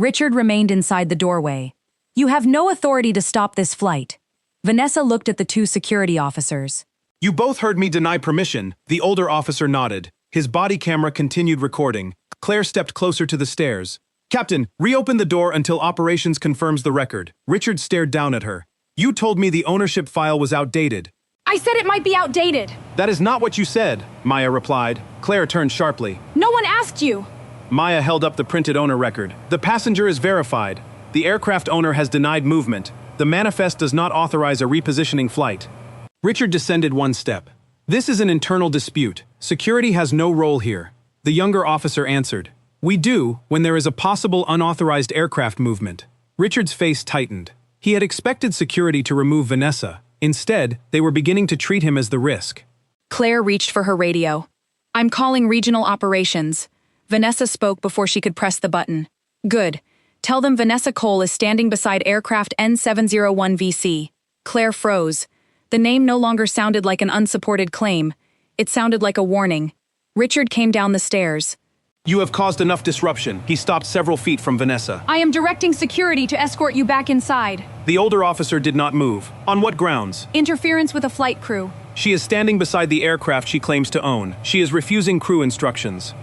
Richard remained inside the doorway. You have no authority to stop this flight. Vanessa looked at the two security officers. You both heard me deny permission. The older officer nodded. His body camera continued recording. Claire stepped closer to the stairs. Captain, reopen the door until operations confirms the record. Richard stared down at her. You told me the ownership file was outdated. I said it might be outdated. That is not what you said, Maya replied. Claire turned sharply. No one asked you. Maya held up the printed owner record. The passenger is verified. The aircraft owner has denied movement. The manifest does not authorize a repositioning flight. Richard descended one step. This is an internal dispute. Security has no role here. The younger officer answered. We do, when there is a possible unauthorized aircraft movement. Richard's face tightened. He had expected security to remove Vanessa. Instead, they were beginning to treat him as the risk. Claire reached for her radio. I'm calling regional operations. Vanessa spoke before she could press the button. Good. Tell them Vanessa Cole is standing beside aircraft N701VC. Claire froze. The name no longer sounded like an unsupported claim. It sounded like a warning. Richard came down the stairs. You have caused enough disruption. He stopped several feet from Vanessa. I am directing security to escort you back inside. The older officer did not move. On what grounds? Interference with a flight crew. She is standing beside the aircraft she claims to own. She is refusing crew instructions.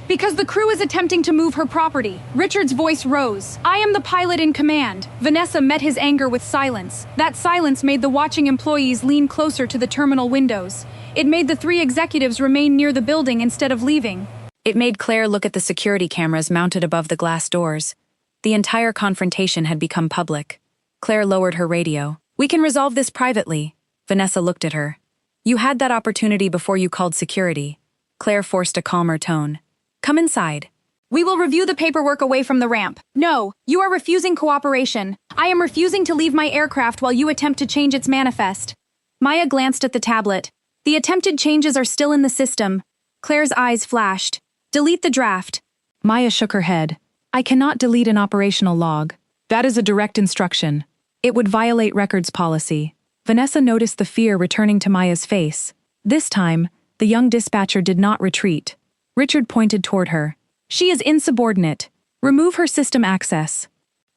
Because the crew is attempting to move her property. Richard's voice rose. I am the pilot in command. Vanessa met his anger with silence. That silence made the watching employees lean closer to the terminal windows. It made the three executives remain near the building instead of leaving. It made Claire look at the security cameras mounted above the glass doors. The entire confrontation had become public. Claire lowered her radio. We can resolve this privately. Vanessa looked at her. You had that opportunity before you called security. Claire forced a calmer tone. Come inside. We will review the paperwork away from the ramp. No, you are refusing cooperation. I am refusing to leave my aircraft while you attempt to change its manifest. Maya glanced at the tablet. The attempted changes are still in the system. Claire's eyes flashed. Delete the draft. Maya shook her head. I cannot delete an operational log. That is a direct instruction. It would violate records policy. Vanessa noticed the fear returning to Maya's face. This time, the young dispatcher did not retreat. Richard pointed toward her. She is insubordinate. Remove her system access.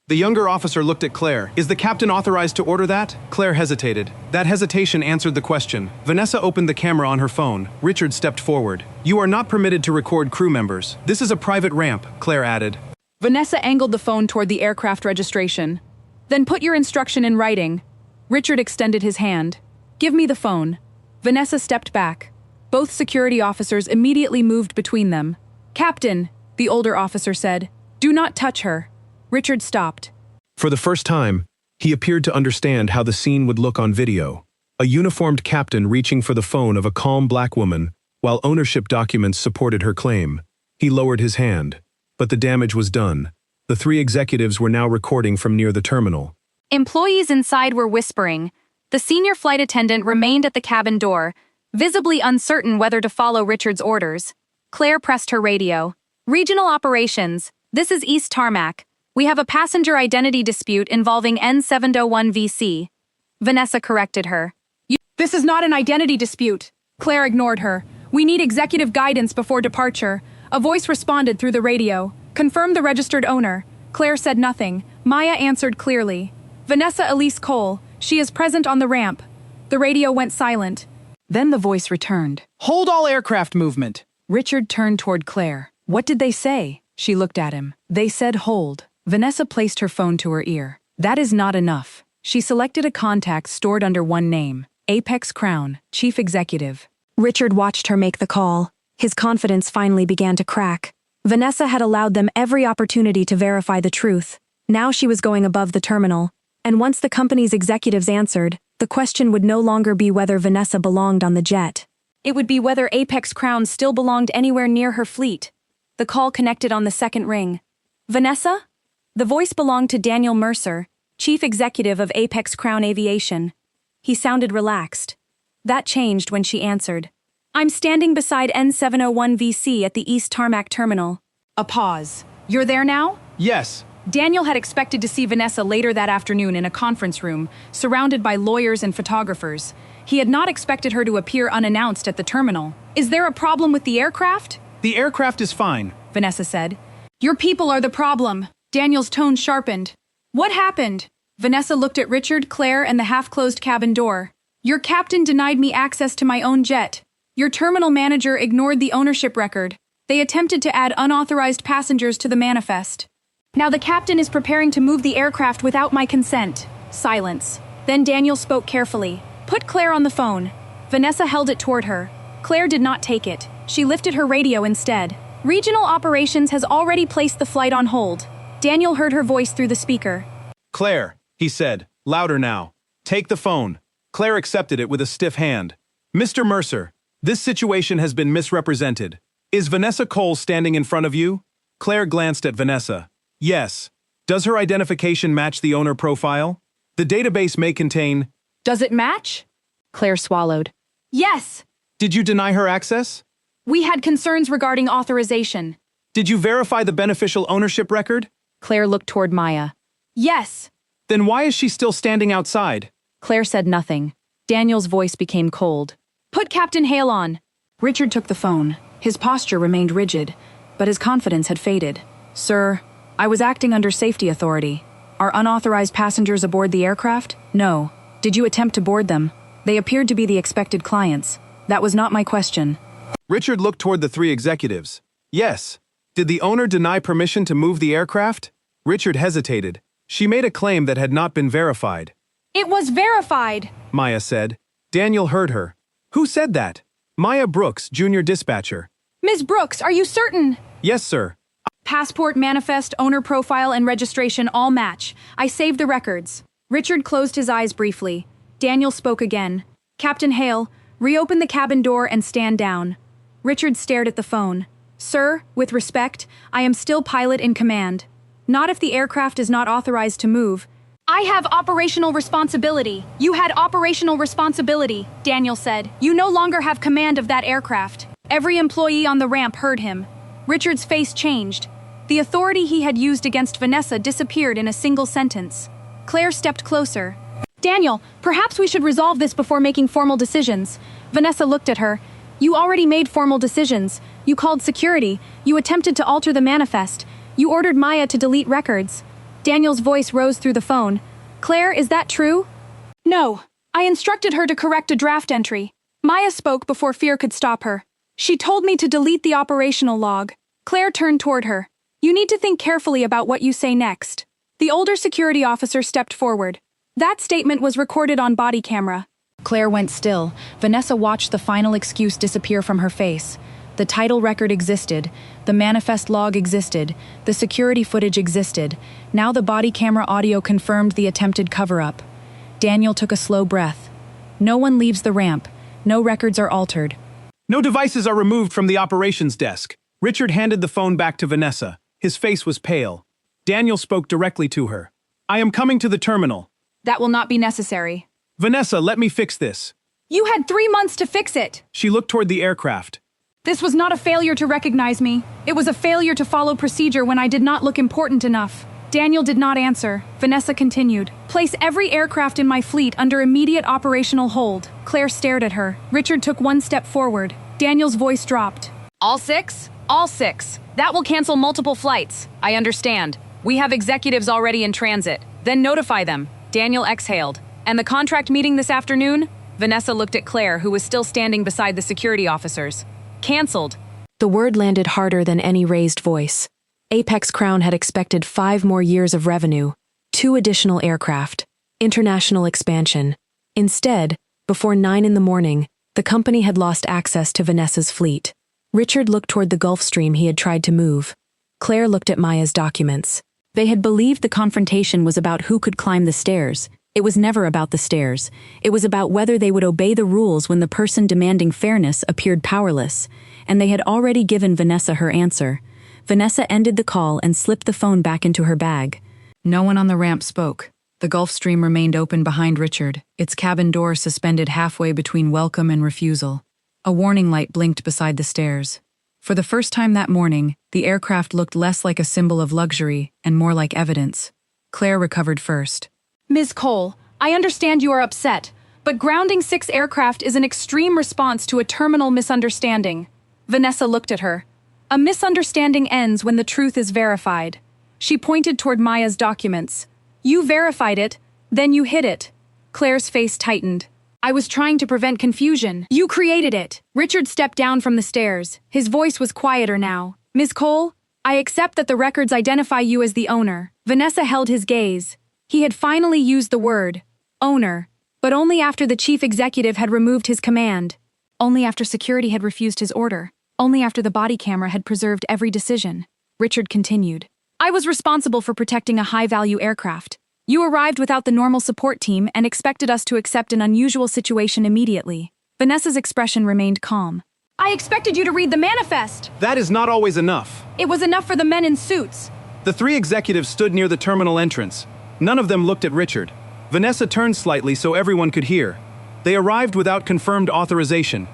The younger officer looked at Claire. Is the captain authorized to order that? Claire hesitated. That hesitation answered the question. Vanessa opened the camera on her phone. Richard stepped forward. You are not permitted to record crew members. This is a private ramp, Claire added. Vanessa angled the phone toward the aircraft registration. Then put your instruction in writing. Richard extended his hand. Give me the phone. Vanessa stepped back. Both security officers immediately moved between them. Captain, the older officer said, do not touch her. Richard stopped. For the first time, he appeared to understand how the scene would look on video. A uniformed captain reaching for the phone of a calm black woman, while ownership documents supported her claim. He lowered his hand. But the damage was done. The three executives were now recording from near the terminal. Employees inside were whispering. The senior flight attendant remained at the cabin door, visibly uncertain whether to follow Richard's orders. Claire pressed her radio. Regional operations. This is East Tarmac. We have a passenger identity dispute involving N701VC. Vanessa corrected her. This is not an identity dispute. Claire ignored her. We need executive guidance before departure. A voice responded through the radio. Confirm the registered owner. Claire said nothing. Maya answered clearly. Vanessa Cole. She is present on the ramp. The radio went silent. Then the voice returned. Hold all aircraft movement. Richard turned toward Claire. What did they say? She looked at him. They said hold. Vanessa placed her phone to her ear. That is not enough. She selected a contact stored under one name. Apex Crown, Chief Executive. Richard watched her make the call. His confidence finally began to crack. Vanessa had allowed them every opportunity to verify the truth. Now she was going above the terminal. And once the company's executives answered, the question would no longer be whether Vanessa belonged on the jet. It would be whether Apex Crown still belonged anywhere near her fleet. The call connected on the second ring. Vanessa? The voice belonged to Daniel Mercer, Chief Executive of Apex Crown Aviation. He sounded relaxed. That changed when she answered. I'm standing beside N701VC at the East Tarmac terminal. A pause. You're there now? Yes. Daniel had expected to see Vanessa later that afternoon in a conference room, surrounded by lawyers and photographers. He had not expected her to appear unannounced at the terminal. Is there a problem with the aircraft? The aircraft is fine, Vanessa said. Your people are the problem. Daniel's tone sharpened. What happened? Vanessa looked at Richard, Claire, and the half-closed cabin door. Your captain denied me access to my own jet. Your terminal manager ignored the ownership record. They attempted to add unauthorized passengers to the manifest. Now the captain is preparing to move the aircraft without my consent. Silence. Then Daniel spoke carefully. Put Claire on the phone. Vanessa held it toward her. Claire did not take it. She lifted her radio instead. Regional Operations has already placed the flight on hold. Daniel heard her voice through the speaker. Claire, he said, louder now. Take the phone. Claire accepted it with a stiff hand. Mr. Mercer, this situation has been misrepresented. Is Vanessa Cole standing in front of you? Claire glanced at Vanessa. Yes. Does her identification match the owner profile? The database may contain... Does it match? Claire swallowed. Yes. Did you deny her access? We had concerns regarding authorization. Did you verify the beneficial ownership record? Claire looked toward Maya. Yes. Then why is she still standing outside? Claire said nothing. Daniel's voice became cold. Put Captain Hale on. Richard took the phone. His posture remained rigid, but his confidence had faded. Sir, I was acting under safety authority. Are unauthorized passengers aboard the aircraft? No. Did you attempt to board them? They appeared to be the expected clients. That was not my question. Richard looked toward the three executives. Yes. Did the owner deny permission to move the aircraft? Richard hesitated. She made a claim that had not been verified. It was verified, Maya said. Daniel heard her. Who said that? Maya Brooks, junior dispatcher. Ms. Brooks, are you certain? Yes, sir. Passport, manifest, owner profile, and registration all match. I saved the records. Richard closed his eyes briefly. Daniel spoke again. Captain Hale, reopen the cabin door and stand down. Richard stared at the phone. Sir, with respect, I am still pilot in command. Not if the aircraft is not authorized to move. I have operational responsibility. You had operational responsibility, Daniel said. You no longer have command of that aircraft. Every employee on the ramp heard him. Richard's face changed. The authority he had used against Vanessa disappeared in a single sentence. Claire stepped closer. Daniel, perhaps we should resolve this before making formal decisions. Vanessa looked at her. You already made formal decisions. You called security. You attempted to alter the manifest. You ordered Maya to delete records. Daniel's voice rose through the phone. Claire, is that true? No. I instructed her to correct a draft entry. Maya spoke before fear could stop her. She told me to delete the operational log. Claire turned toward her. You need to think carefully about what you say next. The older security officer stepped forward. That statement was recorded on body camera. Claire went still. Vanessa watched the final excuse disappear from her face. The title record existed. The manifest log existed. The security footage existed. Now the body camera audio confirmed the attempted cover-up. Daniel took a slow breath. No one leaves the ramp. No records are altered. No devices are removed from the operations desk. Richard handed the phone back to Vanessa. His face was pale. Daniel spoke directly to her. I am coming to the terminal. That will not be necessary. Vanessa, let me fix this. You had 3 months to fix it. She looked toward the aircraft. This was not a failure to recognize me. It was a failure to follow procedure when I did not look important enough. Daniel did not answer. Vanessa continued. Place every aircraft in my fleet under immediate operational hold. Claire stared at her. Richard took 1 step forward. Daniel's voice dropped. All 6? All 6. That will cancel multiple flights. I understand. We have executives already in transit. Then notify them. Daniel exhaled. And the contract meeting this afternoon? Vanessa looked at Claire, who was still standing beside the security officers. Cancelled. The word landed harder than any raised voice. Apex Crown had expected 5 more years of revenue, 2 additional aircraft, international expansion. Instead, before 9 in the morning, the company had lost access to Vanessa's fleet. Richard looked toward the Gulf Stream he had tried to move. Claire looked at Maya's documents. They had believed the confrontation was about who could climb the stairs. It was never about the stairs. It was about whether they would obey the rules when the person demanding fairness appeared powerless, and they had already given Vanessa her answer. Vanessa ended the call and slipped the phone back into her bag. No one on the ramp spoke. The Gulf Stream remained open behind Richard, its cabin door suspended halfway between welcome and refusal. A warning light blinked beside the stairs. For the first time that morning, the aircraft looked less like a symbol of luxury and more like evidence. Claire recovered first. Ms. Cole, I understand you are upset, but grounding 6 aircraft is an extreme response to a terminal misunderstanding. Vanessa looked at her. A misunderstanding ends when the truth is verified. She pointed toward Maya's documents. You verified it, then you hid it. Claire's face tightened. I was trying to prevent confusion. You created it. Richard stepped down from the stairs. His voice was quieter now. Ms. Cole, I accept that the records identify you as the owner. Vanessa held his gaze. He had finally used the word, owner, but only after the chief executive had removed his command. Only after security had refused his order. Only after the body camera had preserved every decision. Richard continued. I was responsible for protecting a high-value aircraft. You arrived without the normal support team and expected us to accept an unusual situation immediately. Vanessa's expression remained calm. I expected you to read the manifest. That is not always enough. It was enough for the men in suits. The 3 executives stood near the terminal entrance. None of them looked at Richard. Vanessa turned slightly so everyone could hear. They arrived without confirmed authorization.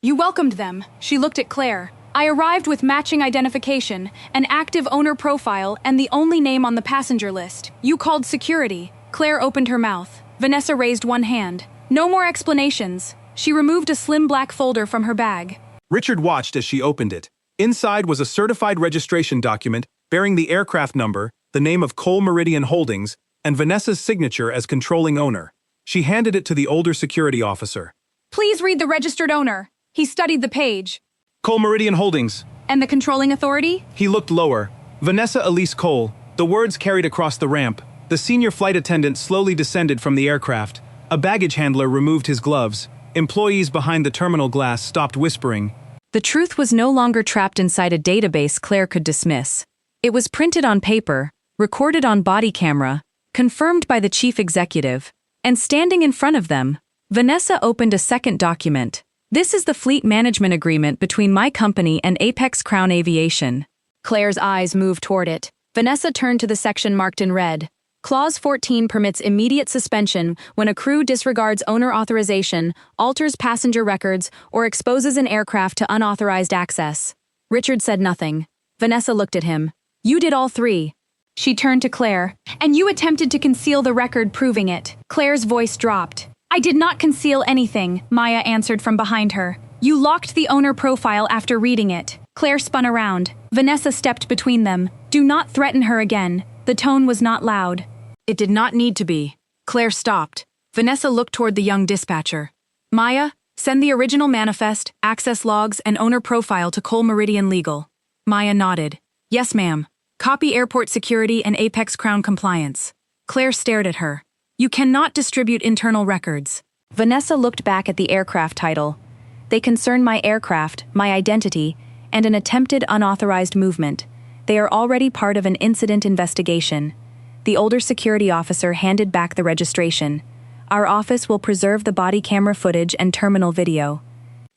You welcomed them. She looked at Claire. I arrived with matching identification, an active owner profile, and the only name on the passenger list. You called security. Claire opened her mouth. Vanessa raised one hand. No more explanations. She removed a slim black folder from her bag. Richard watched as she opened it. Inside was a certified registration document bearing the aircraft number, the name of Cole Meridian Holdings, and Vanessa's signature as controlling owner. She handed it to the older security officer. Please read the registered owner. He studied the page. Cole Meridian Holdings. And the controlling authority? He looked lower. Vanessa Elise Cole. The words carried across the ramp. The senior flight attendant slowly descended from the aircraft. A baggage handler removed his gloves. Employees behind the terminal glass stopped whispering. The truth was no longer trapped inside a database Claire could dismiss. It was printed on paper, recorded on body camera, confirmed by the chief executive, and standing in front of them, Vanessa opened a second document. This is the fleet management agreement between my company and Apex Crown Aviation. Claire's eyes moved toward it. Vanessa turned to the section marked in red. Clause 14 permits immediate suspension when a crew disregards owner authorization, alters passenger records, or exposes an aircraft to unauthorized access. Richard said nothing. Vanessa looked at him. You did all 3. She turned to Claire. And you attempted to conceal the record proving it. Claire's voice dropped. I did not conceal anything, Maya answered from behind her. You locked the owner profile after reading it. Claire spun around. Vanessa stepped between them. Do not threaten her again. The tone was not loud. It did not need to be. Claire stopped. Vanessa looked toward the young dispatcher. Maya, send the original manifest, access logs, and owner profile to Cole Meridian Legal. Maya nodded. Yes, ma'am. Copy airport security and Apex Crown compliance. Claire stared at her. You cannot distribute internal records. Vanessa looked back at the aircraft title. They concern my aircraft, my identity, and an attempted unauthorized movement. They are already part of an incident investigation. The older security officer handed back the registration. Our office will preserve the body camera footage and terminal video.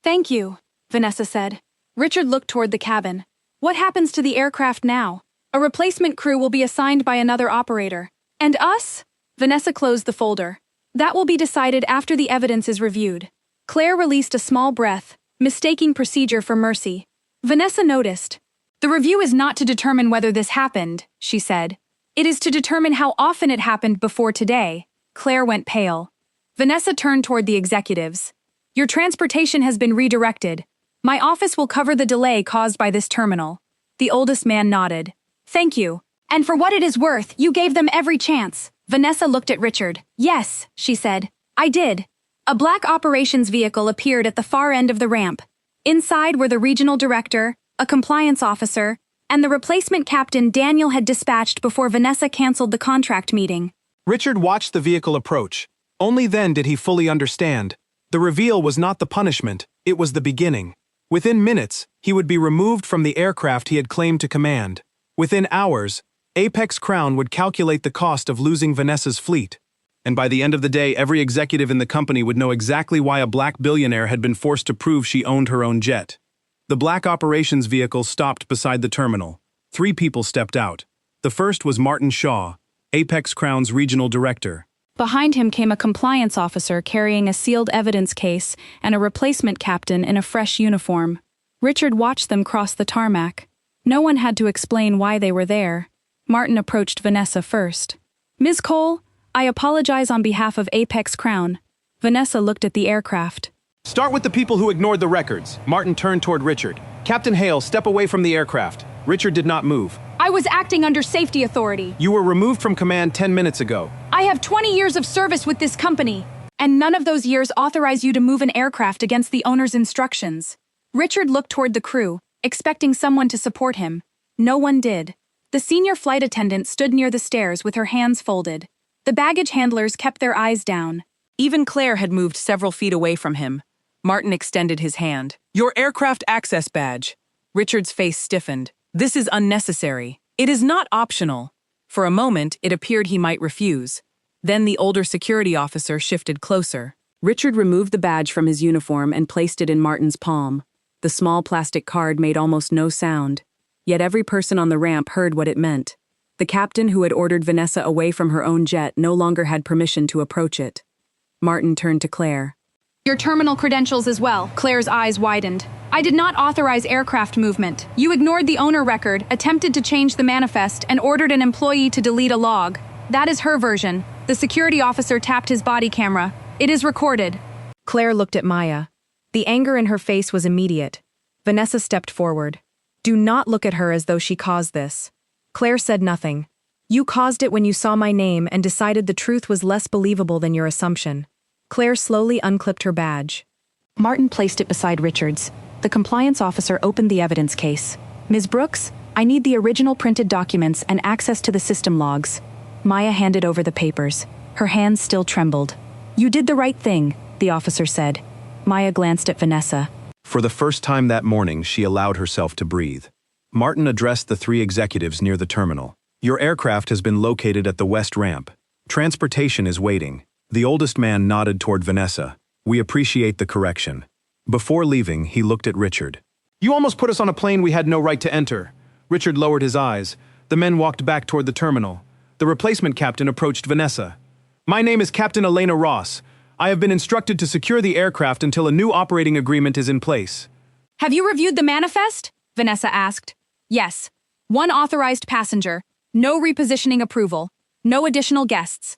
Thank you, Vanessa said. Richard looked toward the cabin. What happens to the aircraft now? A replacement crew will be assigned by another operator. And us? Vanessa closed the folder. That will be decided after the evidence is reviewed. Claire released a small breath, mistaking procedure for mercy. Vanessa noticed. The review is not to determine whether this happened, she said. It is to determine how often it happened before today. Claire went pale. Vanessa turned toward the executives. Your transportation has been redirected. My office will cover the delay caused by this terminal. The oldest man nodded. Thank you. And for what it is worth, you gave them every chance. Vanessa looked at Richard. Yes, she said. I did. A black operations vehicle appeared at the far end of the ramp. Inside were the regional director, a compliance officer, and the replacement captain Daniel had dispatched before Vanessa canceled the contract meeting. Richard watched the vehicle approach. Only then did he fully understand. The reveal was not the punishment, it was the beginning. Within minutes, he would be removed from the aircraft he had claimed to command. Within hours, Apex Crown would calculate the cost of losing Vanessa's fleet. And by the end of the day, every executive in the company would know exactly why a black billionaire had been forced to prove she owned her own jet. The black operations vehicle stopped beside the terminal. 3 people stepped out. The first was Martin Shaw, Apex Crown's regional director. Behind him came a compliance officer carrying a sealed evidence case and a replacement captain in a fresh uniform. Richard watched them cross the tarmac. No one had to explain why they were there. Martin approached Vanessa first. Ms. Cole, I apologize on behalf of Apex Crown. Vanessa looked at the aircraft. Start with the people who ignored the records. Martin turned toward Richard. Captain Hale, step away from the aircraft. Richard did not move. I was acting under safety authority. You were removed from command 10 minutes ago. I have 20 years of service with this company, and none of those years authorize you to move an aircraft against the owner's instructions. Richard looked toward the crew, expecting someone to support him. No one did. The senior flight attendant stood near the stairs with her hands folded. The baggage handlers kept their eyes down. Even Claire had moved several feet away from him. Martin extended his hand. Your aircraft access badge. Richard's face stiffened. This is unnecessary. It is not optional. For a moment, it appeared he might refuse. Then the older security officer shifted closer. Richard removed the badge from his uniform and placed it in Martin's palm. The small plastic card made almost no sound. Yet every person on the ramp heard what it meant. The captain who had ordered Vanessa away from her own jet no longer had permission to approach it. Martin turned to Claire. Your terminal credentials as well. Claire's eyes widened. I did not authorize aircraft movement. You ignored the owner record, attempted to change the manifest, and ordered an employee to delete a log. That is her version. The security officer tapped his body camera. It is recorded. Claire looked at Maya. The anger in her face was immediate. Vanessa stepped forward. Do not look at her as though she caused this. Claire said nothing. You caused it when you saw my name and decided the truth was less believable than your assumption. Claire slowly unclipped her badge. Martin placed it beside Richard's. The compliance officer opened the evidence case. Ms. Brooks, I need the original printed documents and access to the system logs. Maya handed over the papers. Her hands still trembled. You did the right thing, the officer said. Maya glanced at Vanessa. For the first time that morning, she allowed herself to breathe. Martin addressed the 3 executives near the terminal. Your aircraft has been located at the west ramp. Transportation is waiting. The oldest man nodded toward Vanessa. We appreciate the correction. Before leaving, he looked at Richard. You almost put us on a plane we had no right to enter. Richard lowered his eyes. The men walked back toward the terminal. The replacement captain approached Vanessa. My name is Captain Elena Ross. I have been instructed to secure the aircraft until a new operating agreement is in place. Have you reviewed the manifest? Vanessa asked. Yes. 1 authorized passenger. No repositioning approval. No additional guests.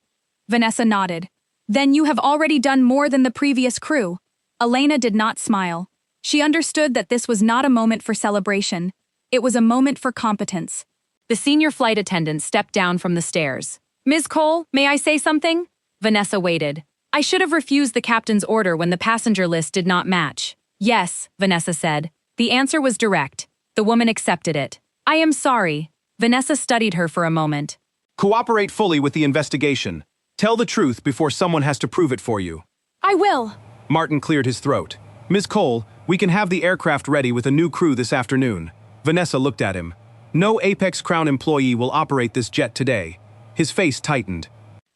Vanessa nodded. Then you have already done more than the previous crew. Elena did not smile. She understood that this was not a moment for celebration. It was a moment for competence. The senior flight attendant stepped down from the stairs. Ms. Cole, may I say something? Vanessa waited. I should have refused the captain's order when the passenger list did not match. Yes, Vanessa said. The answer was direct. The woman accepted it. I am sorry. Vanessa studied her for a moment. Cooperate fully with the investigation. Tell the truth before someone has to prove it for you. I will. Martin cleared his throat. Ms. Cole, we can have the aircraft ready with a new crew this afternoon. Vanessa looked at him. No Apex Crown employee will operate this jet today. His face tightened.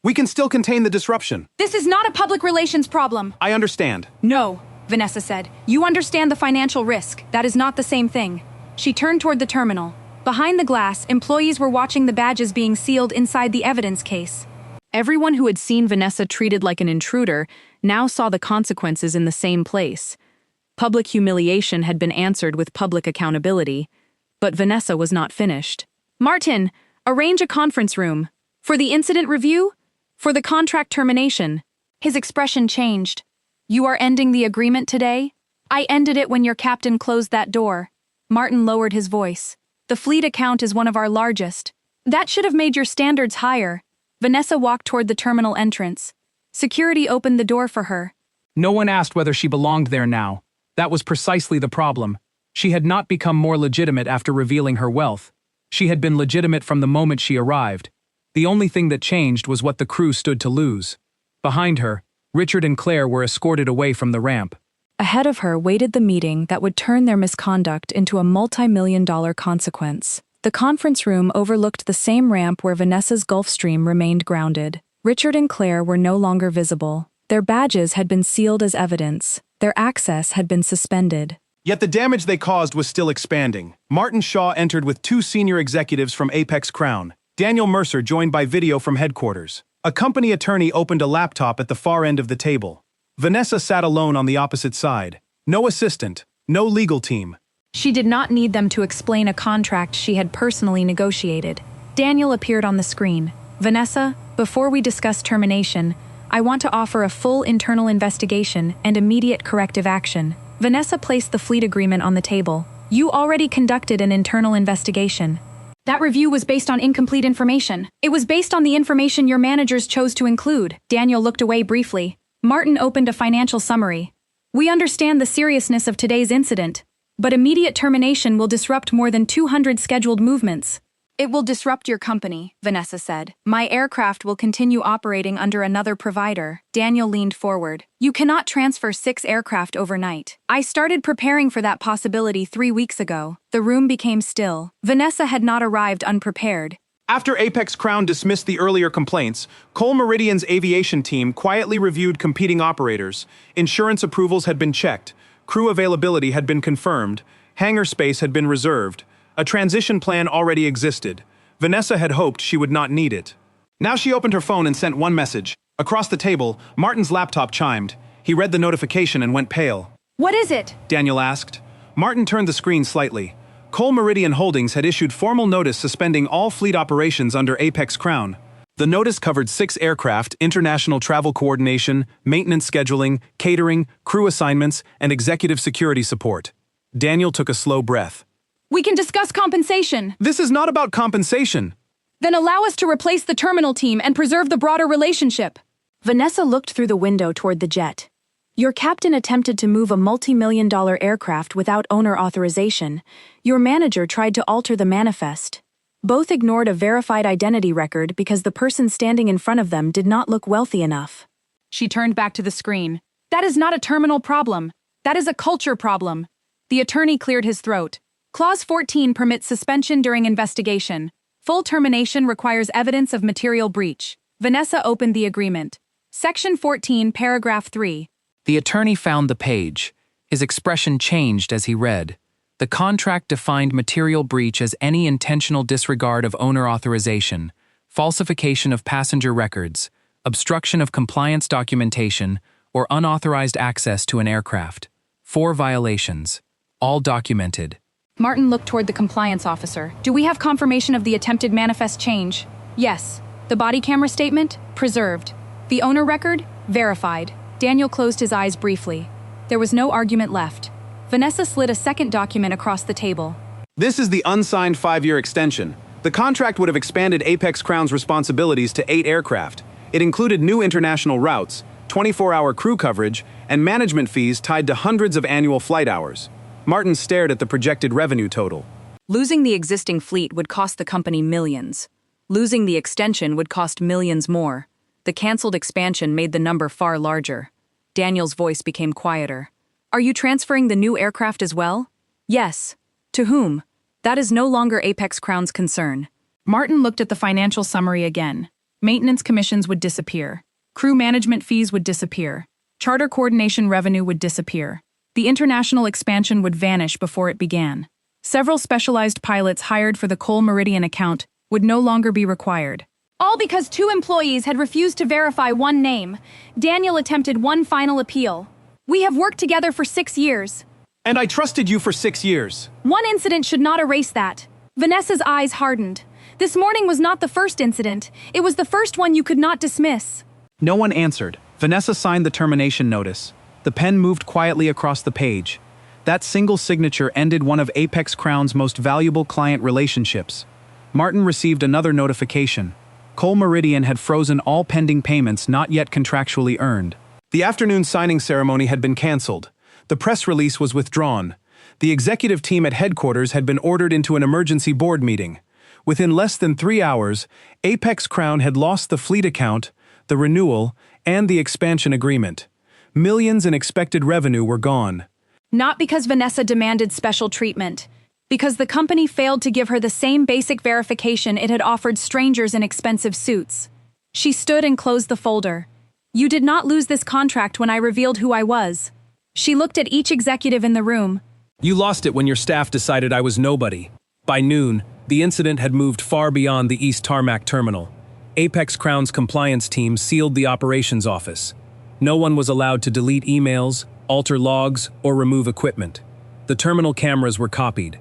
We can still contain the disruption. This is not a public relations problem. I understand. No, Vanessa said. You understand the financial risk. That is not the same thing. She turned toward the terminal. Behind the glass, employees were watching the badges being sealed inside the evidence case. Everyone who had seen Vanessa treated like an intruder now saw the consequences in the same place. Public humiliation had been answered with public accountability, but Vanessa was not finished. Martin, arrange a conference room. For the incident review? For the contract termination. His expression changed. You are ending the agreement today? I ended it when your captain closed that door. Martin lowered his voice. The fleet account is one of our largest. That should have made your standards higher. Vanessa walked toward the terminal entrance. Security opened the door for her. No one asked whether she belonged there now. That was precisely the problem. She had not become more legitimate after revealing her wealth. She had been legitimate from the moment she arrived. The only thing that changed was what the crew stood to lose. Behind her, Richard and Claire were escorted away from the ramp. Ahead of her waited the meeting that would turn their misconduct into a multi-million-dollar consequence. The conference room overlooked the same ramp where Vanessa's Gulfstream remained grounded. Richard and Claire were no longer visible. Their badges had been sealed as evidence. Their access had been suspended. Yet the damage they caused was still expanding. Martin Shaw entered with 2 senior executives from Apex Crown. Daniel Mercer joined by video from headquarters. A company attorney opened a laptop at the far end of the table. Vanessa sat alone on the opposite side. No assistant, no legal team. She did not need them to explain a contract she had personally negotiated. Daniel appeared on the screen. Vanessa, before we discuss termination, I want to offer a full internal investigation and immediate corrective action. Vanessa placed the fleet agreement on the table. You already conducted an internal investigation. That review was based on incomplete information. It was based on the information your managers chose to include. Daniel looked away briefly. Martin opened a financial summary. We understand the seriousness of today's incident, but immediate termination will disrupt more than 200 scheduled movements. It will disrupt your company, Vanessa said. My aircraft will continue operating under another provider. Daniel leaned forward. You cannot transfer 6 aircraft overnight. I started preparing for that possibility 3 weeks ago. The room became still. Vanessa had not arrived unprepared. After Apex Crown dismissed the earlier complaints, Cole Meridian's aviation team quietly reviewed competing operators. Insurance approvals had been checked. Crew availability had been confirmed. Hangar space had been reserved. A transition plan already existed. Vanessa had hoped she would not need it. Now she opened her phone and sent one message. Across the table, Martin's laptop chimed. He read the notification and went pale. What is it? Daniel asked. Martin turned the screen slightly. Cole Meridian Holdings had issued formal notice suspending all fleet operations under Apex Crown. The notice covered 6 aircraft, international travel coordination, maintenance scheduling, catering, crew assignments, and executive security support. Daniel took a slow breath. We can discuss compensation. This is not about compensation. Then allow us to replace the terminal team and preserve the broader relationship. Vanessa looked through the window toward the jet. Your captain attempted to move a multi-million-dollar aircraft without owner authorization. Your manager tried to alter the manifest. Both ignored a verified identity record because the person standing in front of them did not look wealthy enough. She turned back to the screen. That is not a terminal problem. That is a culture problem. The attorney cleared his throat. Clause 14 permits suspension during investigation. Full termination requires evidence of material breach. Vanessa opened the agreement. Section 14, paragraph 3. The attorney found the page. His expression changed as he read. The contract defined material breach as any intentional disregard of owner authorization, falsification of passenger records, obstruction of compliance documentation, or unauthorized access to an aircraft. 4 violations, all documented. Martin looked toward the compliance officer. Do we have confirmation of the attempted manifest change? Yes. The body camera statement? Preserved. The owner record? Verified. Daniel closed his eyes briefly. There was no argument left. Vanessa slid a second document across the table. This is the unsigned 5-year extension. The contract would have expanded Apex Crown's responsibilities to 8 aircraft. It included new international routes, 24-hour crew coverage, and management fees tied to hundreds of annual flight hours. Martin stared at the projected revenue total. Losing the existing fleet would cost the company millions. Losing the extension would cost millions more. The canceled expansion made the number far larger. Daniel's voice became quieter. Are you transferring the new aircraft as well? Yes. To whom? That is no longer Apex Crown's concern. Martin looked at the financial summary again. Maintenance commissions would disappear. Crew management fees would disappear. Charter coordination revenue would disappear. The international expansion would vanish before it began. Several specialized pilots hired for the Cole Meridian account would no longer be required. All because 2 employees had refused to verify one name. Daniel attempted one final appeal. We have worked together for 6 years. And I trusted you for 6 years. One incident should not erase that. Vanessa's eyes hardened. This morning was not the first incident. It was the first one you could not dismiss. No one answered. Vanessa signed the termination notice. The pen moved quietly across the page. That single signature ended one of Apex Crown's most valuable client relationships. Martin received another notification. Cole Meridian had frozen all pending payments not yet contractually earned. The afternoon signing ceremony had been canceled. The press release was withdrawn. The executive team at headquarters had been ordered into an emergency board meeting. Within less than 3 hours, Apex Crown had lost the fleet account, the renewal, and the expansion agreement. Millions in expected revenue were gone. Not because Vanessa demanded special treatment. Because the company failed to give her the same basic verification it had offered strangers in expensive suits. She stood and closed the folder. You did not lose this contract when I revealed who I was. She looked at each executive in the room. You lost it when your staff decided I was nobody. By noon, the incident had moved far beyond the East Tarmac terminal. Apex Crown's compliance team sealed the operations office. No one was allowed to delete emails, alter logs, or remove equipment. The terminal cameras were copied.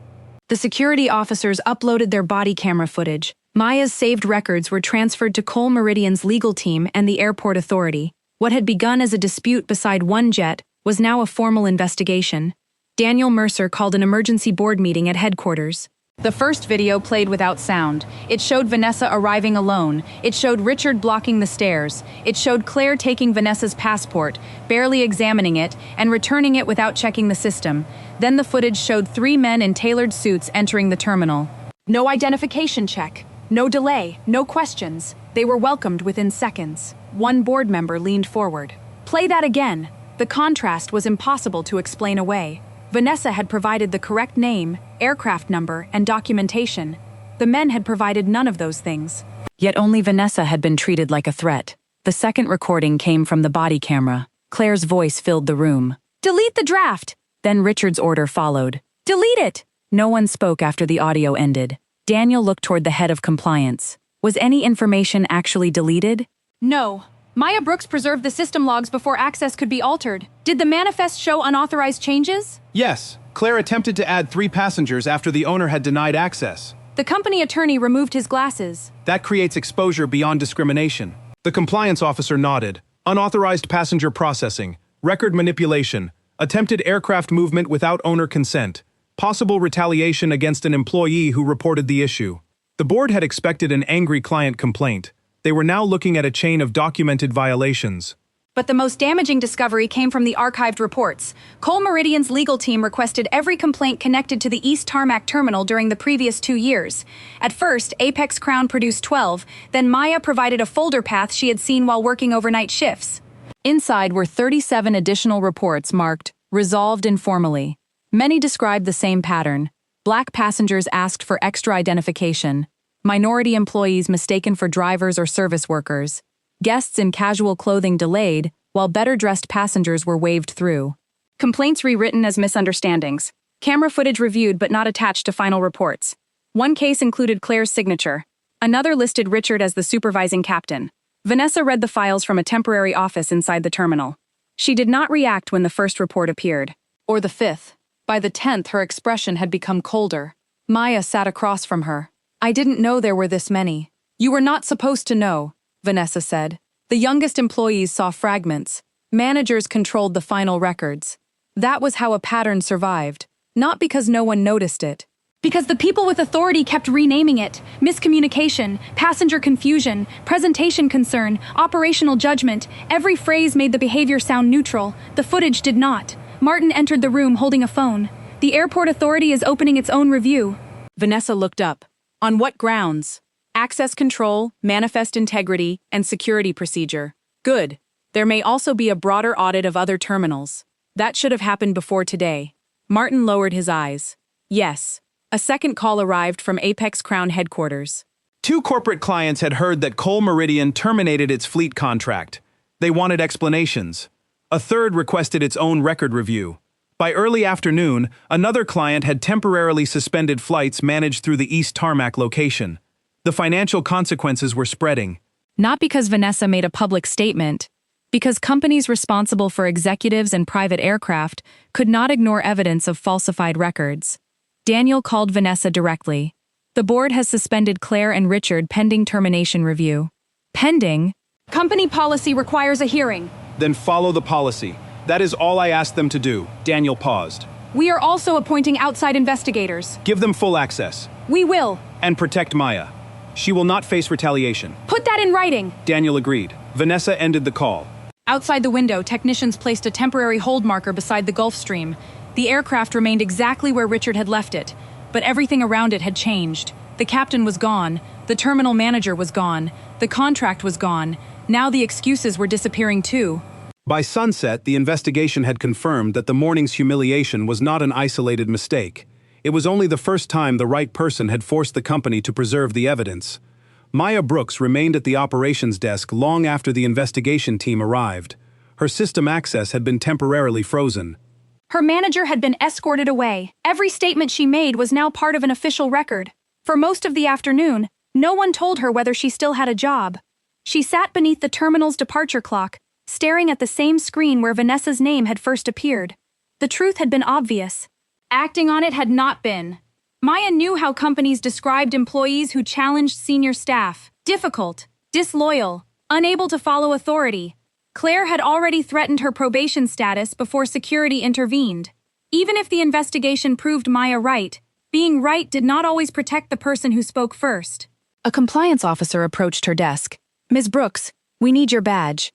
The security officers uploaded their body camera footage. Maya's saved records were transferred to Cole Meridian's legal team and the airport authority. What had begun as a dispute beside one jet was now a formal investigation. Daniel Mercer called an emergency board meeting at headquarters. The first video played without sound. It showed Vanessa arriving alone. It showed Richard blocking the stairs. It showed Claire taking Vanessa's passport, barely examining it, and returning it without checking the system. Then the footage showed 3 men in tailored suits entering the terminal. No identification check. No delay. No questions. They were welcomed within seconds. One board member leaned forward. Play that again. The contrast was impossible to explain away. Vanessa had provided the correct name, aircraft number, and documentation. The men had provided none of those things. Yet only Vanessa had been treated like a threat. The second recording came from the body camera. Claire's voice filled the room. Delete the draft! Then Richard's order followed. Delete it! No one spoke after the audio ended. Daniel looked toward the head of compliance. Was any information actually deleted? No. Maya Brooks preserved the system logs before access could be altered. Did the manifest show unauthorized changes? Yes, Claire attempted to add 3 passengers after the owner had denied access. The company attorney removed his glasses. That creates exposure beyond discrimination. The compliance officer nodded. Unauthorized passenger processing, record manipulation, attempted aircraft movement without owner consent, possible retaliation against an employee who reported the issue. The board had expected an angry client complaint. They were now looking at a chain of documented violations. But the most damaging discovery came from the archived reports. Cole Meridian's legal team requested every complaint connected to the East Tarmac terminal during the previous 2 years. At first, Apex Crown produced 12, then Maya provided a folder path she had seen while working overnight shifts. Inside were 37 additional reports marked, resolved informally. Many described the same pattern. Black passengers asked for extra identification. Minority employees mistaken for drivers or service workers. Guests in casual clothing delayed, while better-dressed passengers were waved through. Complaints rewritten as misunderstandings. Camera footage reviewed but not attached to final reports. One case included Claire's signature. Another listed Richard as the supervising captain. Vanessa read the files from a temporary office inside the terminal. She did not react when the first report appeared. Or the 5th. By the 10th, her expression had become colder. Maya sat across from her. I didn't know there were this many. You were not supposed to know, Vanessa said. The youngest employees saw fragments. Managers controlled the final records. That was how a pattern survived, not because no one noticed it. Because the people with authority kept renaming it. Miscommunication, passenger confusion, presentation concern, operational judgment. Every phrase made the behavior sound neutral. The footage did not. Martin entered the room holding a phone. The airport authority is opening its own review. Vanessa looked up. On what grounds? Access control, manifest integrity, and security procedure. Good. There may also be a broader audit of other terminals. That should have happened before today. Martin lowered his eyes. Yes. A second call arrived from Apex Crown headquarters. 2 corporate clients had heard that Cole Meridian terminated its fleet contract. They wanted explanations. A third requested its own record review. By early afternoon, another client had temporarily suspended flights managed through the East Tarmac location. The financial consequences were spreading. Not because Vanessa made a public statement, because companies responsible for executives and private aircraft could not ignore evidence of falsified records. Daniel called Vanessa directly. The board has suspended Claire and Richard pending termination review. Pending? Company policy requires a hearing. Then follow the policy. That is all I asked them to do. Daniel paused. We are also appointing outside investigators. Give them full access. We will. And protect Maya. She will not face retaliation. Put that in writing. Daniel agreed. Vanessa ended the call. Outside the window, technicians placed a temporary hold marker beside the Gulf Stream. The aircraft remained exactly where Richard had left it, but everything around it had changed. The captain was gone, the terminal manager was gone, the contract was gone. Now the excuses were disappearing too. By sunset, the investigation had confirmed that the morning's humiliation was not an isolated mistake. It was only the first time the right person had forced the company to preserve the evidence. Maya Brooks remained at the operations desk long after the investigation team arrived. Her system access had been temporarily frozen. Her manager had been escorted away. Every statement she made was now part of an official record. For most of the afternoon, no one told her whether she still had a job. She sat beneath the terminal's departure clock, staring at the same screen where Vanessa's name had first appeared. The truth had been obvious. Acting on it had not been. Maya knew how companies described employees who challenged senior staff. Difficult, disloyal, unable to follow authority. Claire had already threatened her probation status before security intervened. Even if the investigation proved Maya right, being right did not always protect the person who spoke first. A compliance officer approached her desk. Ms. Brooks, we need your badge.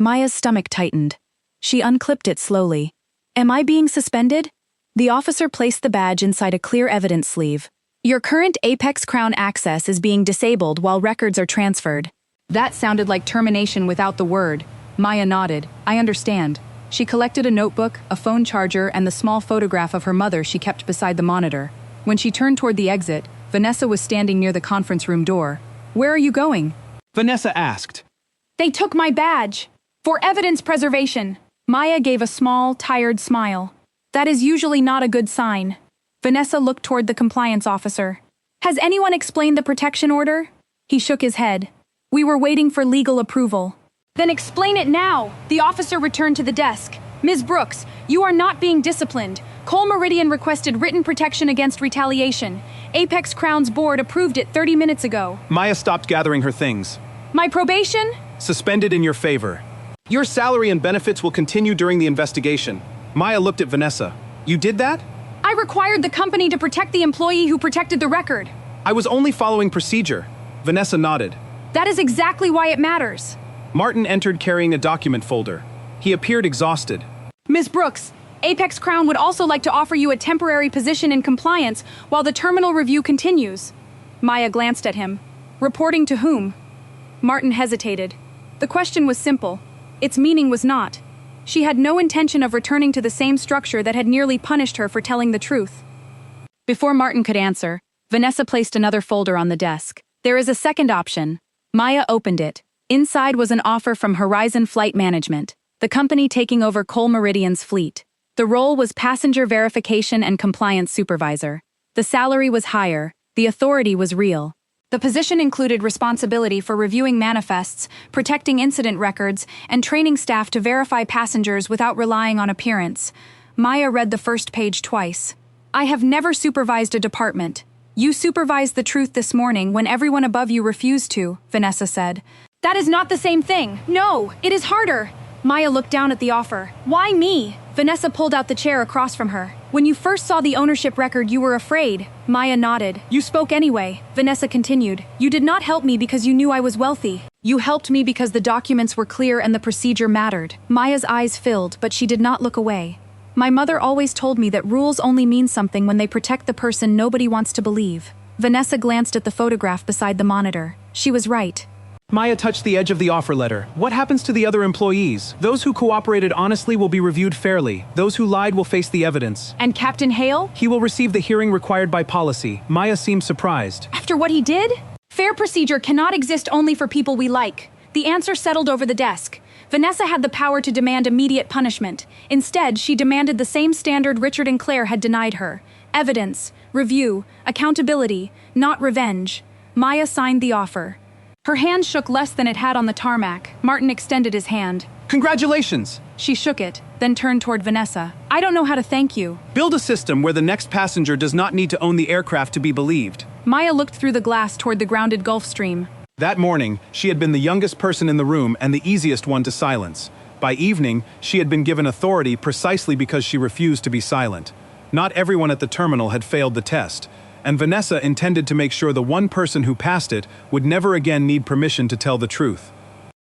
Maya's stomach tightened. She unclipped it slowly. Am I being suspended? The officer placed the badge inside a clear evidence sleeve. Your current Apex Crown access is being disabled while records are transferred. That sounded like termination without the word. Maya nodded. I understand. She collected a notebook, a phone charger, and the small photograph of her mother she kept beside the monitor. When she turned toward the exit, Vanessa was standing near the conference room door. Where are you going? Vanessa asked. They took my badge. For evidence preservation. Maya gave a small, tired smile. That is usually not a good sign. Vanessa looked toward the compliance officer. Has anyone explained the protection order? He shook his head. We were waiting for legal approval. Then explain it now. The officer returned to the desk. Ms. Brooks, you are not being disciplined. Cole Meridian requested written protection against retaliation. Apex Crown's board approved it 30 minutes ago. Maya stopped gathering her things. My probation? Suspended in your favor. Your salary and benefits will continue during the investigation. Maya looked at Vanessa. You did that? I required the company to protect the employee who protected the record. I was only following procedure. Vanessa nodded. That is exactly why it matters. Martin entered carrying a document folder. He appeared exhausted. Ms. Brooks, Apex Crown would also like to offer you a temporary position in compliance while the terminal review continues. Maya glanced at him. Reporting to whom? Martin hesitated. The question was simple. Its meaning was not. She had no intention of returning to the same structure that had nearly punished her for telling the truth. Before Martin could answer, Vanessa placed another folder on the desk. There is a second option. Maya opened it. Inside was an offer from Horizon Flight Management, the company taking over Cole Meridian's fleet. The role was passenger verification and compliance supervisor. The salary was higher, the authority was real. The position included responsibility for reviewing manifests, protecting incident records, and training staff to verify passengers without relying on appearance. Maya read the first page twice. I have never supervised a department. You supervised the truth this morning when everyone above you refused to, Vanessa said. That is not the same thing. No, it is harder. Maya looked down at the offer. Why me? Vanessa pulled out the chair across from her. When you first saw the ownership record, you were afraid. Maya nodded. You spoke anyway. Vanessa continued. You did not help me because you knew I was wealthy. You helped me because the documents were clear and the procedure mattered. Maya's eyes filled, but she did not look away. My mother always told me that rules only mean something when they protect the person nobody wants to believe. Vanessa glanced at the photograph beside the monitor. She was right. Maya touched the edge of the offer letter. What happens to the other employees? Those who cooperated honestly will be reviewed fairly. Those who lied will face the evidence. And Captain Hale? He will receive the hearing required by policy. Maya seemed surprised. After what he did? Fair procedure cannot exist only for people we like. The answer settled over the desk. Vanessa had the power to demand immediate punishment. Instead, she demanded the same standard Richard and Claire had denied her. Evidence, review, accountability, not revenge. Maya signed the offer. Her hand shook less than it had on the tarmac. Martin extended his hand. Congratulations! She shook it, then turned toward Vanessa. I don't know how to thank you. Build a system where the next passenger does not need to own the aircraft to be believed. Maya looked through the glass toward the grounded Gulf Stream. That morning, she had been the youngest person in the room and the easiest one to silence. By evening, she had been given authority precisely because she refused to be silent. Not everyone at the terminal had failed the test, and Vanessa intended to make sure the one person who passed it would never again need permission to tell the truth.